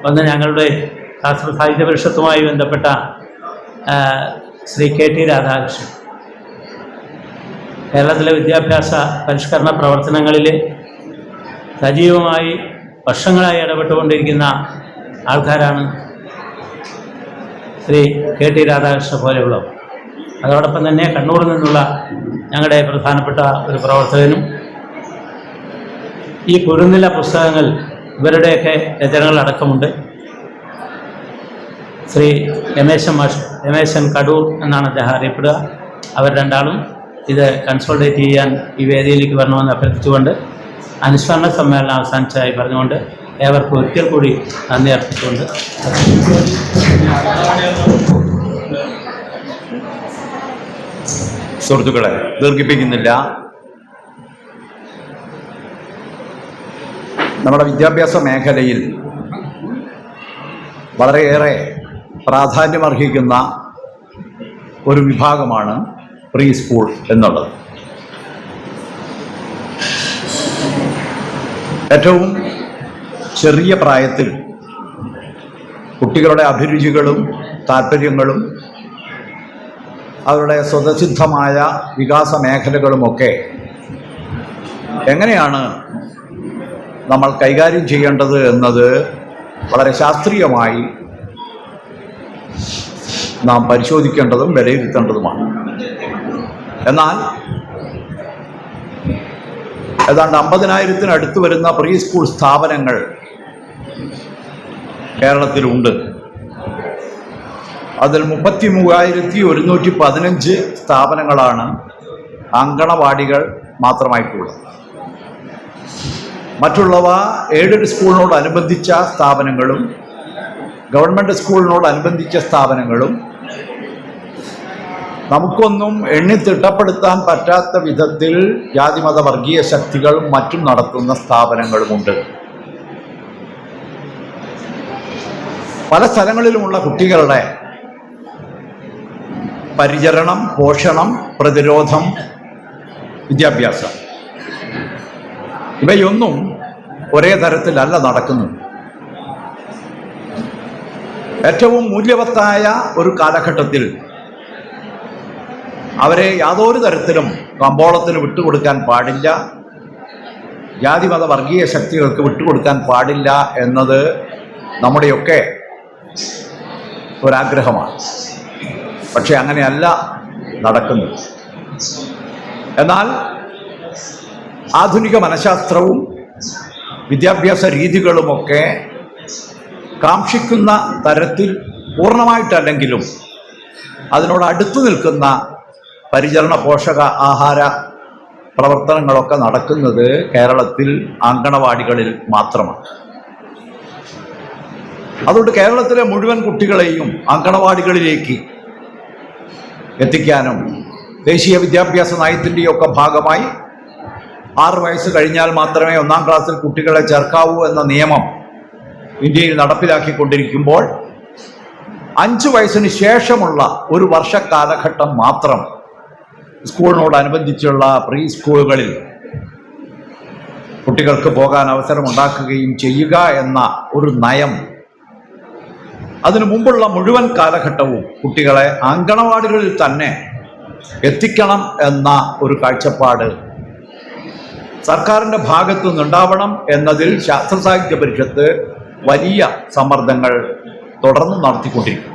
ഒന്ന് ഞങ്ങളുടെ ശാസ്ത്ര സാഹിത്യ പരിഷത്തുമായി ബന്ധപ്പെട്ട ശ്രീ KT രാധാകൃഷ്ണൻ, കേരളത്തിലെ വിദ്യാഭ്യാസ പരിഷ്കരണ പ്രവർത്തനങ്ങളിൽ സജീവമായി വർഷങ്ങളായി ഇടപെട്ടുകൊണ്ടിരിക്കുന്ന ആൾക്കാരാണ് ശ്രീ KT രാധാകൃഷ്ണൻ പോലെയുള്ളവർ. അതോടൊപ്പം തന്നെ കണ്ണൂരിൽ നിന്നുള്ള ഞങ്ങളുടെ പ്രധാനപ്പെട്ട ഒരു പ്രവർത്തകനും ഈ കുരുന്നില പുസ്തകങ്ങൾ ഇവരുടെയൊക്കെ രചനകളടക്കമുണ്ട്. ശ്രീ രമേശൻ കടൂർ എന്നാണ് അദ്ദേഹം അറിയപ്പെടുക. അവർ രണ്ടാളും ഇത് കൺസോൾട്ടേറ്റ് ചെയ്യാൻ ഈ വേദിയിലേക്ക് വരണമെന്ന് അഭ്യർത്ഥിച്ചുകൊണ്ട് അനുസ്മരണ സമ്മേളനം അവസാനിച്ചതായി പറഞ്ഞുകൊണ്ട് ഏവർക്കും ഒരിക്കൽ കൂടി നന്ദി അർപ്പിച്ചുകൊണ്ട് സുഹൃത്തുക്കളെ, ദീർഘിപ്പിക്കുന്നില്ല. നമ്മുടെ വിദ്യാഭ്യാസ മേഖലയിൽ വളരെയേറെ പ്രാധാന്യമർഹിക്കുന്ന ഒരു വിഭാഗമാണ് പ്രീ സ്കൂൾ എന്നുള്ളത്. ഏറ്റവും ചെറിയ പ്രായത്തിൽ കുട്ടികളുടെ അഭിരുചികളും താല്പര്യങ്ങളും അവരുടെ സ്വതസിദ്ധമായ വികാസ മേഖലകളുമൊക്കെ എങ്ങനെയാണ് നമ്മൾ കൈകാര്യം ചെയ്യേണ്ടത് എന്നത് വളരെ ശാസ്ത്രീയമായി നാം പരിശോധിക്കേണ്ടതും വിലയിരുത്തേണ്ടതുമാണ്. എന്നാൽ ഏതാണ്ട് 50,000-അടുത്ത് വരുന്ന പ്രീ സ്കൂൾ സ്ഥാപനങ്ങൾ കേരളത്തിലുണ്ട്. അതിൽ 33,115 സ്ഥാപനങ്ങളാണ് അങ്കണവാടികൾ മാത്രമായിട്ടുള്ളത്. മറ്റുള്ളവ എയ്ഡഡ് സ്കൂളിനോടനുബന്ധിച്ച സ്ഥാപനങ്ങളും ഗവൺമെൻറ് സ്കൂളിനോടനുബന്ധിച്ച സ്ഥാപനങ്ങളും നമുക്കൊന്നും എണ്ണിത്തിട്ടപ്പെടുത്താൻ പറ്റാത്ത വിധത്തിൽ ജാതിമത വർഗീയ ശക്തികളും മറ്റും നടത്തുന്ന സ്ഥാപനങ്ങളുമുണ്ട്. പല സ്ഥലങ്ങളിലുമുള്ള കുട്ടികളുടെ പരിചരണം, പോഷണം, പ്രതിരോധം, വിദ്യാഭ്യാസം ഇവയൊന്നും ഒരേ തരത്തിലല്ല നടക്കുന്നത്. ഏറ്റവും മൂല്യവത്തായ ഒരു കാലഘട്ടത്തിൽ അവരെ യാതൊരു തരത്തിലും കമ്പോളത്തിന് വിട്ടുകൊടുക്കാൻ പാടില്ല, ജാതിമത വർഗീയ ശക്തികൾക്ക് വിട്ടുകൊടുക്കാൻ പാടില്ല എന്നത് നമ്മുടെയൊക്കെ ഒരാഗ്രഹമാണ്. പക്ഷെ അങ്ങനെയല്ല നടക്കുന്നത്. എന്നാൽ ആധുനിക മനഃശാസ്ത്രവും വിദ്യാഭ്യാസ രീതികളുമൊക്കെ കാക്ഷിക്കുന്ന തരത്തിൽ പൂർണ്ണമായിട്ടല്ലെങ്കിലും അതിനോട് അടുത്തു നിൽക്കുന്ന പരിചരണ പോഷക ആഹാര പ്രവർത്തനങ്ങളൊക്കെ നടക്കുന്നത് കേരളത്തിൽ അങ്കണവാടികളിൽ മാത്രമാണ്. അതുകൊണ്ട് കേരളത്തിലെ മുഴുവൻ കുട്ടികളെയും അങ്കണവാടികളിലേക്ക് എത്തിക്കാനും ദേശീയ വിദ്യാഭ്യാസ നയത്തിൻ്റെയൊക്കെ ഭാഗമായി 6 വയസ്സ് കഴിഞ്ഞാൽ മാത്രമേ 1-ാം ക്ലാസ്സിൽ കുട്ടികളെ ചേർക്കാവൂ എന്ന നിയമം ഇന്ത്യയിൽ നടപ്പിലാക്കിക്കൊണ്ടിരിക്കുമ്പോൾ 5 വയസ്സിന് ശേഷമുള്ള ഒരു വർഷക്കാലഘട്ടം മാത്രം സ്കൂളിനോടനുബന്ധിച്ചുള്ള പ്രീ സ്കൂളുകളിൽ കുട്ടികൾക്ക് പോകാൻ അവസരമുണ്ടാക്കുകയും ചെയ്യുക എന്ന ഒരു നയം, അതിനു മുമ്പുള്ള മുഴുവൻ കാലഘട്ടവും കുട്ടികളെ അങ്കണവാടികളിൽ തന്നെ എത്തിക്കണം എന്ന ഒരു കാഴ്ചപ്പാട് സർക്കാരിൻ്റെ ഭാഗത്തു നിന്നുണ്ടാവണം എന്നതിൽ ശാസ്ത്ര സാഹിത്യ പരിഷത്ത് വലിയ സമ്മർദ്ദങ്ങൾ തുടർന്ന് നടത്തിക്കൊണ്ടിരിക്കും.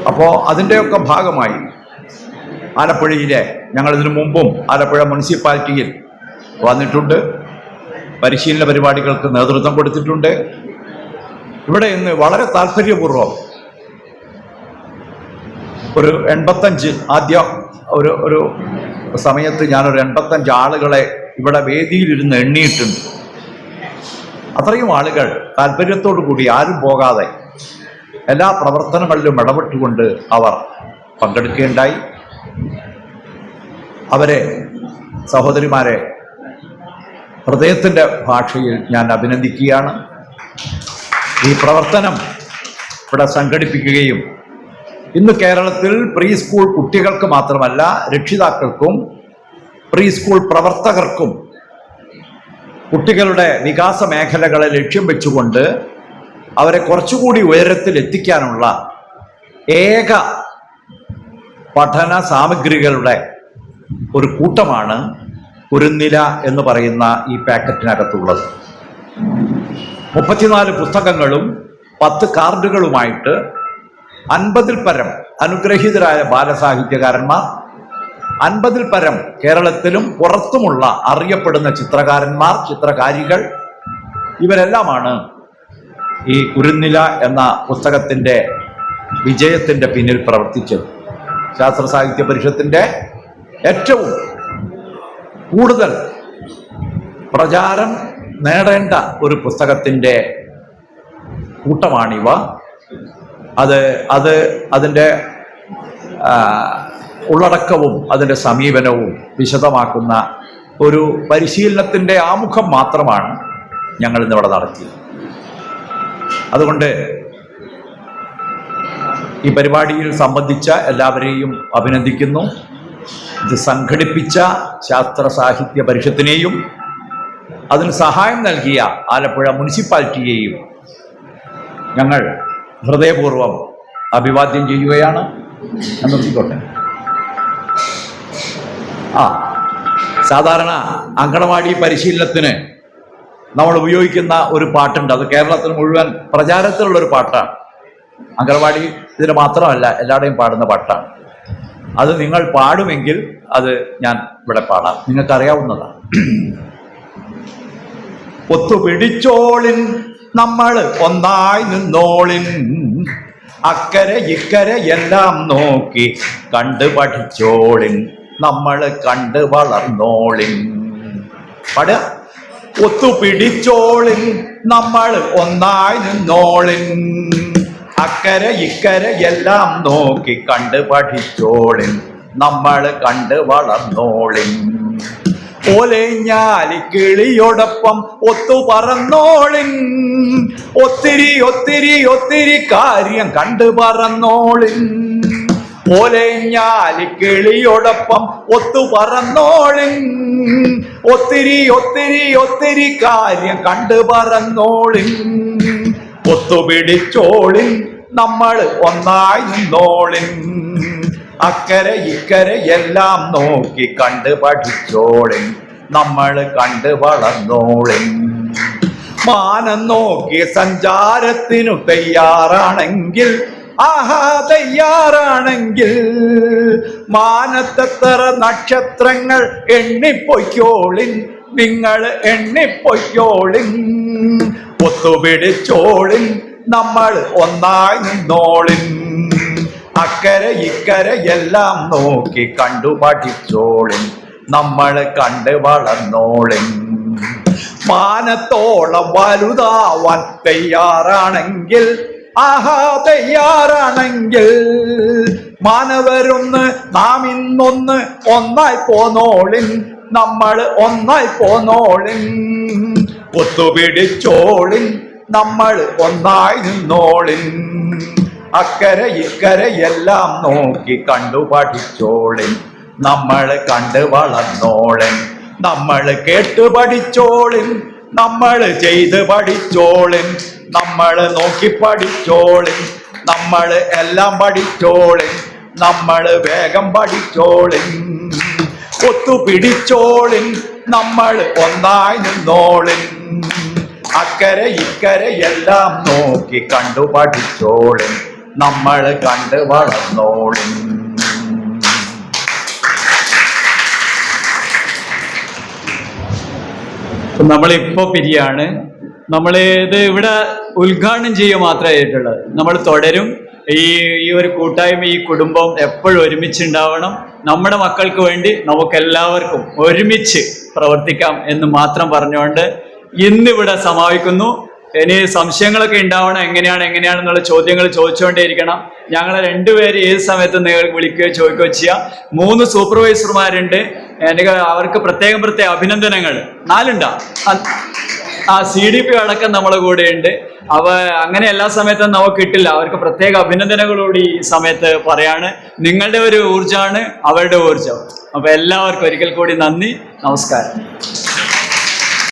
അപ്പോൾ അതിൻ്റെയൊക്കെ ഭാഗമായി ആലപ്പുഴയിലെ, ഞങ്ങളിതിനു മുമ്പും ആലപ്പുഴ മുനിസിപ്പാലിറ്റിയിൽ വന്നിട്ടുണ്ട്, പരിശീലന പരിപാടികൾക്ക് നേതൃത്വം കൊടുത്തിട്ടുണ്ട്. ഇവിടെ ഇന്ന് വളരെ താല്പര്യപൂർവ്വം ഒരു 85 ആദ്യം ഒരു സമയത്ത് ഞാനൊരു 85 ആളുകളെ ഇവിടെ വേദിയിലിരുന്ന് എണ്ണിയിട്ടുണ്ട്. അത്രയും ആളുകൾ താല്പര്യത്തോടു കൂടി ആരും പോകാതെ എല്ലാ പ്രവർത്തനങ്ങളിലും ഇടപെട്ടുകൊണ്ട് അവർ പങ്കെടുക്കുകയുണ്ടായി. അവരെ, സഹോദരിമാരെ, ഹൃദയത്തിൻ്റെ ഭാഷയിൽ ഞാൻ അഭിനന്ദിക്കുകയാണ്. ഈ പ്രവർത്തനം ഇവിടെ സംഘടിപ്പിക്കുകയും ഇന്ന് കേരളത്തിൽ പ്രീ സ്കൂൾ കുട്ടികൾക്ക് മാത്രമല്ല രക്ഷിതാക്കൾക്കും പ്രീ സ്കൂൾ പ്രവർത്തകർക്കും കുട്ടികളുടെ വികാസ മേഖലകളെ ലക്ഷ്യം വെച്ചുകൊണ്ട് അവരെ കുറച്ചുകൂടി ഉയരത്തിൽ എത്തിക്കാനുള്ള ഏക പഠന സാമഗ്രികളുടെ ഒരു കൂട്ടമാണ് കുരുന്നില എന്ന് പറയുന്ന ഈ പാക്കറ്റിനകത്തുള്ളത്. 34 പുസ്തകങ്ങളും 10 കാർഡുകളുമായിട്ട് 50-ൽ പരം അനുഗ്രഹീതരായ ബാലസാഹിത്യകാരന്മാർ, 50-ൽ പരം കേരളത്തിലും പുറത്തുമുള്ള അറിയപ്പെടുന്ന ചിത്രകാരന്മാർ, ചിത്രകാരികൾ, ഇവരെല്ലാമാണ് ഈ കുരുന്നില എന്ന പുസ്തകത്തിൻ്റെ വിജയത്തിൻ്റെ പിന്നിൽ പ്രവർത്തിച്ചത്. ശാസ്ത്ര സാഹിത്യ പരിഷത്തിൻ്റെ ഏറ്റവും കൂടുതൽ പ്രചാരം നേടേണ്ട ഒരു പുസ്തകത്തിൻ്റെ കൂട്ടമാണിവ. അതിൻ്റെ ഉള്ളടക്കവും അതിൻ്റെ സമീപനവും വിശദമാക്കുന്ന ഒരു പരിശീലനത്തിൻ്റെ ആമുഖം മാത്രമാണ് ഞങ്ങൾ ഇന്നിവിടെ നടത്തിയത്. അതുകൊണ്ട് ഈ പരിപാടിയിൽ സംബന്ധിച്ച എല്ലാവരെയും അഭിനന്ദിക്കുന്നു. ഇത് സംഘടിപ്പിച്ച ശാസ്ത്ര സാഹിത്യ പരിഷത്തിനെയും അതിന് സഹായം നൽകിയ ആലപ്പുഴ മുനിസിപ്പാലിറ്റിയെയും ഞങ്ങൾ ഹൃദയപൂർവ്വം അഭിവാദ്യം ചെയ്യുകയാണ്. നിർത്തിക്കോട്ടെ. സാധാരണ അങ്കണവാടി പരിശീലനത്തിന് നമ്മൾ ഉപയോഗിക്കുന്ന ഒരു പാട്ടുണ്ട്. അത് കേരളത്തിൽ മുഴുവൻ പ്രചാരത്തിലുള്ളൊരു പാട്ടാണ്. അങ്കണവാടി ഇതിന് മാത്രമല്ല, എല്ലാവരുടെയും പാടുന്ന പാട്ടാണ്. അത് നിങ്ങൾ പാടുമെങ്കിൽ അത് ഞാൻ ഇവിടെ പാടാം, നിങ്ങൾക്കറിയാവുന്നതാണ്. ഒത്തുപിടിച്ചോളിൻ നമ്മൾ ഒന്നായി നിന്നോളിൻ, അക്കരെ ഇക്കരെ എല്ലാം നോക്കി കണ്ടു പഠിച്ചോളിൻ, നമ്മൾ കണ്ട് വളർന്നോളിൻ. പാടുക. ഒത്തുപിടിച്ചോളിൻ നമ്മൾ ഒന്നായി നിന്നോളിൻ, അക്കരെ ഇക്കരെ എല്ലാം നോക്കി കണ്ട് പഠിച്ചോളിൻ, നമ്മൾ കണ്ട് വളർന്നോളിൻ. ഓലഞ്ഞാലി കിളിയോടൊപ്പം ഒത്തു പറന്നോളിൻ, ഒത്തിരി ഒത്തിരി ഒത്തിരി കാര്യം കണ്ടു പറന്നോളിൻ. ഓലഞ്ഞാലി കിളിയോടൊപ്പം ഒത്തു പറന്നോളിൻ, ഒത്തിരി ഒത്തിരി ഒത്തിരി കാര്യം കണ്ടു പറന്നോളിൻ. ഒത്തുപിടിച്ചോളിൻ നമ്മൾ ഒന്നായി നിന്നോളിൻ, അക്കരെ ഇക്കരെ എല്ലാം നോക്കി കണ്ട് പഠിച്ചോളിൻ, നമ്മൾ കണ്ട് വളർന്നോളിൻ. മാനം നോക്കി സഞ്ചാരത്തിനു തയ്യാറാണെങ്കിൽ, ആഹാ തയ്യാറാണെങ്കിൽ, മാനത്തെത്ര നക്ഷത്രങ്ങൾ എണ്ണിപ്പൊയ്ക്കോളിൻ, നിങ്ങൾ എണ്ണിപ്പൊയ്ക്കോളിൻ. ഒത്തുപിടിച്ചോളിൻ നമ്മൾ ഒന്നായി നിന്നോളിൻ, അക്കരെ ഇക്കരെ എല്ലാം നോക്കി കണ്ടു പഠിച്ചോളിൻ, നമ്മൾ കണ്ട് വളർന്നോളിൻ. മാനത്തോളം വലുതാവാൻ തയ്യാറാണെങ്കിൽ, ആഹാ തയ്യാറാണെങ്കിൽ, മാനവരൊന്ന് നാം ഇന്നൊന്ന് ഒന്നായി പോന്നോളിൻ, നമ്മൾ ഒന്നായി പോന്നോളിൻ. ഒത്തുപിടിച്ചോളിൻ നമ്മൾ ഒന്നായി നിന്നോളിൻ. അക്കരെ ഇക്കരെ എല്ലാം നോക്കി കണ്ടു പഠിച്ചോളിൻ. നമ്മൾ കണ്ട് വളർന്നോളിൻ. നമ്മൾ കേട്ട് പഠിച്ചോളിൻ. നമ്മൾ ചെയ്ത് പഠിച്ചോളിൻ. നമ്മൾ നോക്കി പഠിച്ചോളിൻ. നമ്മൾ എല്ലാം പഠിച്ചോളിൻ. നമ്മൾ വേഗം പഠിച്ചോളിൻ. ഒത്തുപിടിച്ചോളിൻ. നമ്മൾ ഒന്നായി നിന്നോളിൻ. അക്കരെ ഇക്കരെ എല്ലാം നോക്കി കണ്ടു പഠിച്ചോളിൻ. നമ്മൾ കണ്ട് വളർന്നോളിൻ. നമ്മളിപ്പോ പിരിയാണ്. നമ്മൾ ഇത് ഇവിടെ ഉദ്ഘാടനം ചെയ്യുക മാത്രമേ ആയിട്ടുള്ളത്. നമ്മൾ തുടരും. ഈ ഒരു കൂട്ടായ്മ, ഈ കുടുംബം എപ്പോഴും ഒരുമിച്ചുണ്ടാവണം. നമ്മുടെ മക്കൾക്ക് വേണ്ടി നമുക്കെല്ലാവർക്കും ഒരുമിച്ച് പ്രവർത്തിക്കാം എന്ന് മാത്രം പറഞ്ഞുകൊണ്ട് ഇന്നിവിടെ സമാപിക്കുന്നു. ഇനി സംശയങ്ങളൊക്കെ ഉണ്ടാവണം, എങ്ങനെയാണെന്നുള്ള ചോദ്യങ്ങൾ ചോദിച്ചുകൊണ്ടേയിരിക്കണം. ഞങ്ങളെ രണ്ടുപേര് ഏത് സമയത്തും നിങ്ങൾ വിളിക്കുകയോ ചോദിക്കുകയോ ചെയ്യാം. 3 സൂപ്പർവൈസർമാരുണ്ട്. എനിക്ക് അവർക്ക് പ്രത്യേകം അഭിനന്ദനങ്ങൾ. 4 CDP അടക്കം നമ്മളെ കൂടെ ഉണ്ട്. അങ്ങനെ എല്ലാ സമയത്തും നമുക്ക് കിട്ടില്ല. അവർക്ക് പ്രത്യേക അഭിനന്ദനങ്ങളോട് ഈ സമയത്ത് പറയാണ്. നിങ്ങളുടെ ഒരു ഊർജ്ജമാണ് അവരുടെ ഊർജ്ജം. അപ്പൊ എല്ലാവർക്കും ഒരിക്കൽ കൂടി നന്ദി, നമസ്കാരം.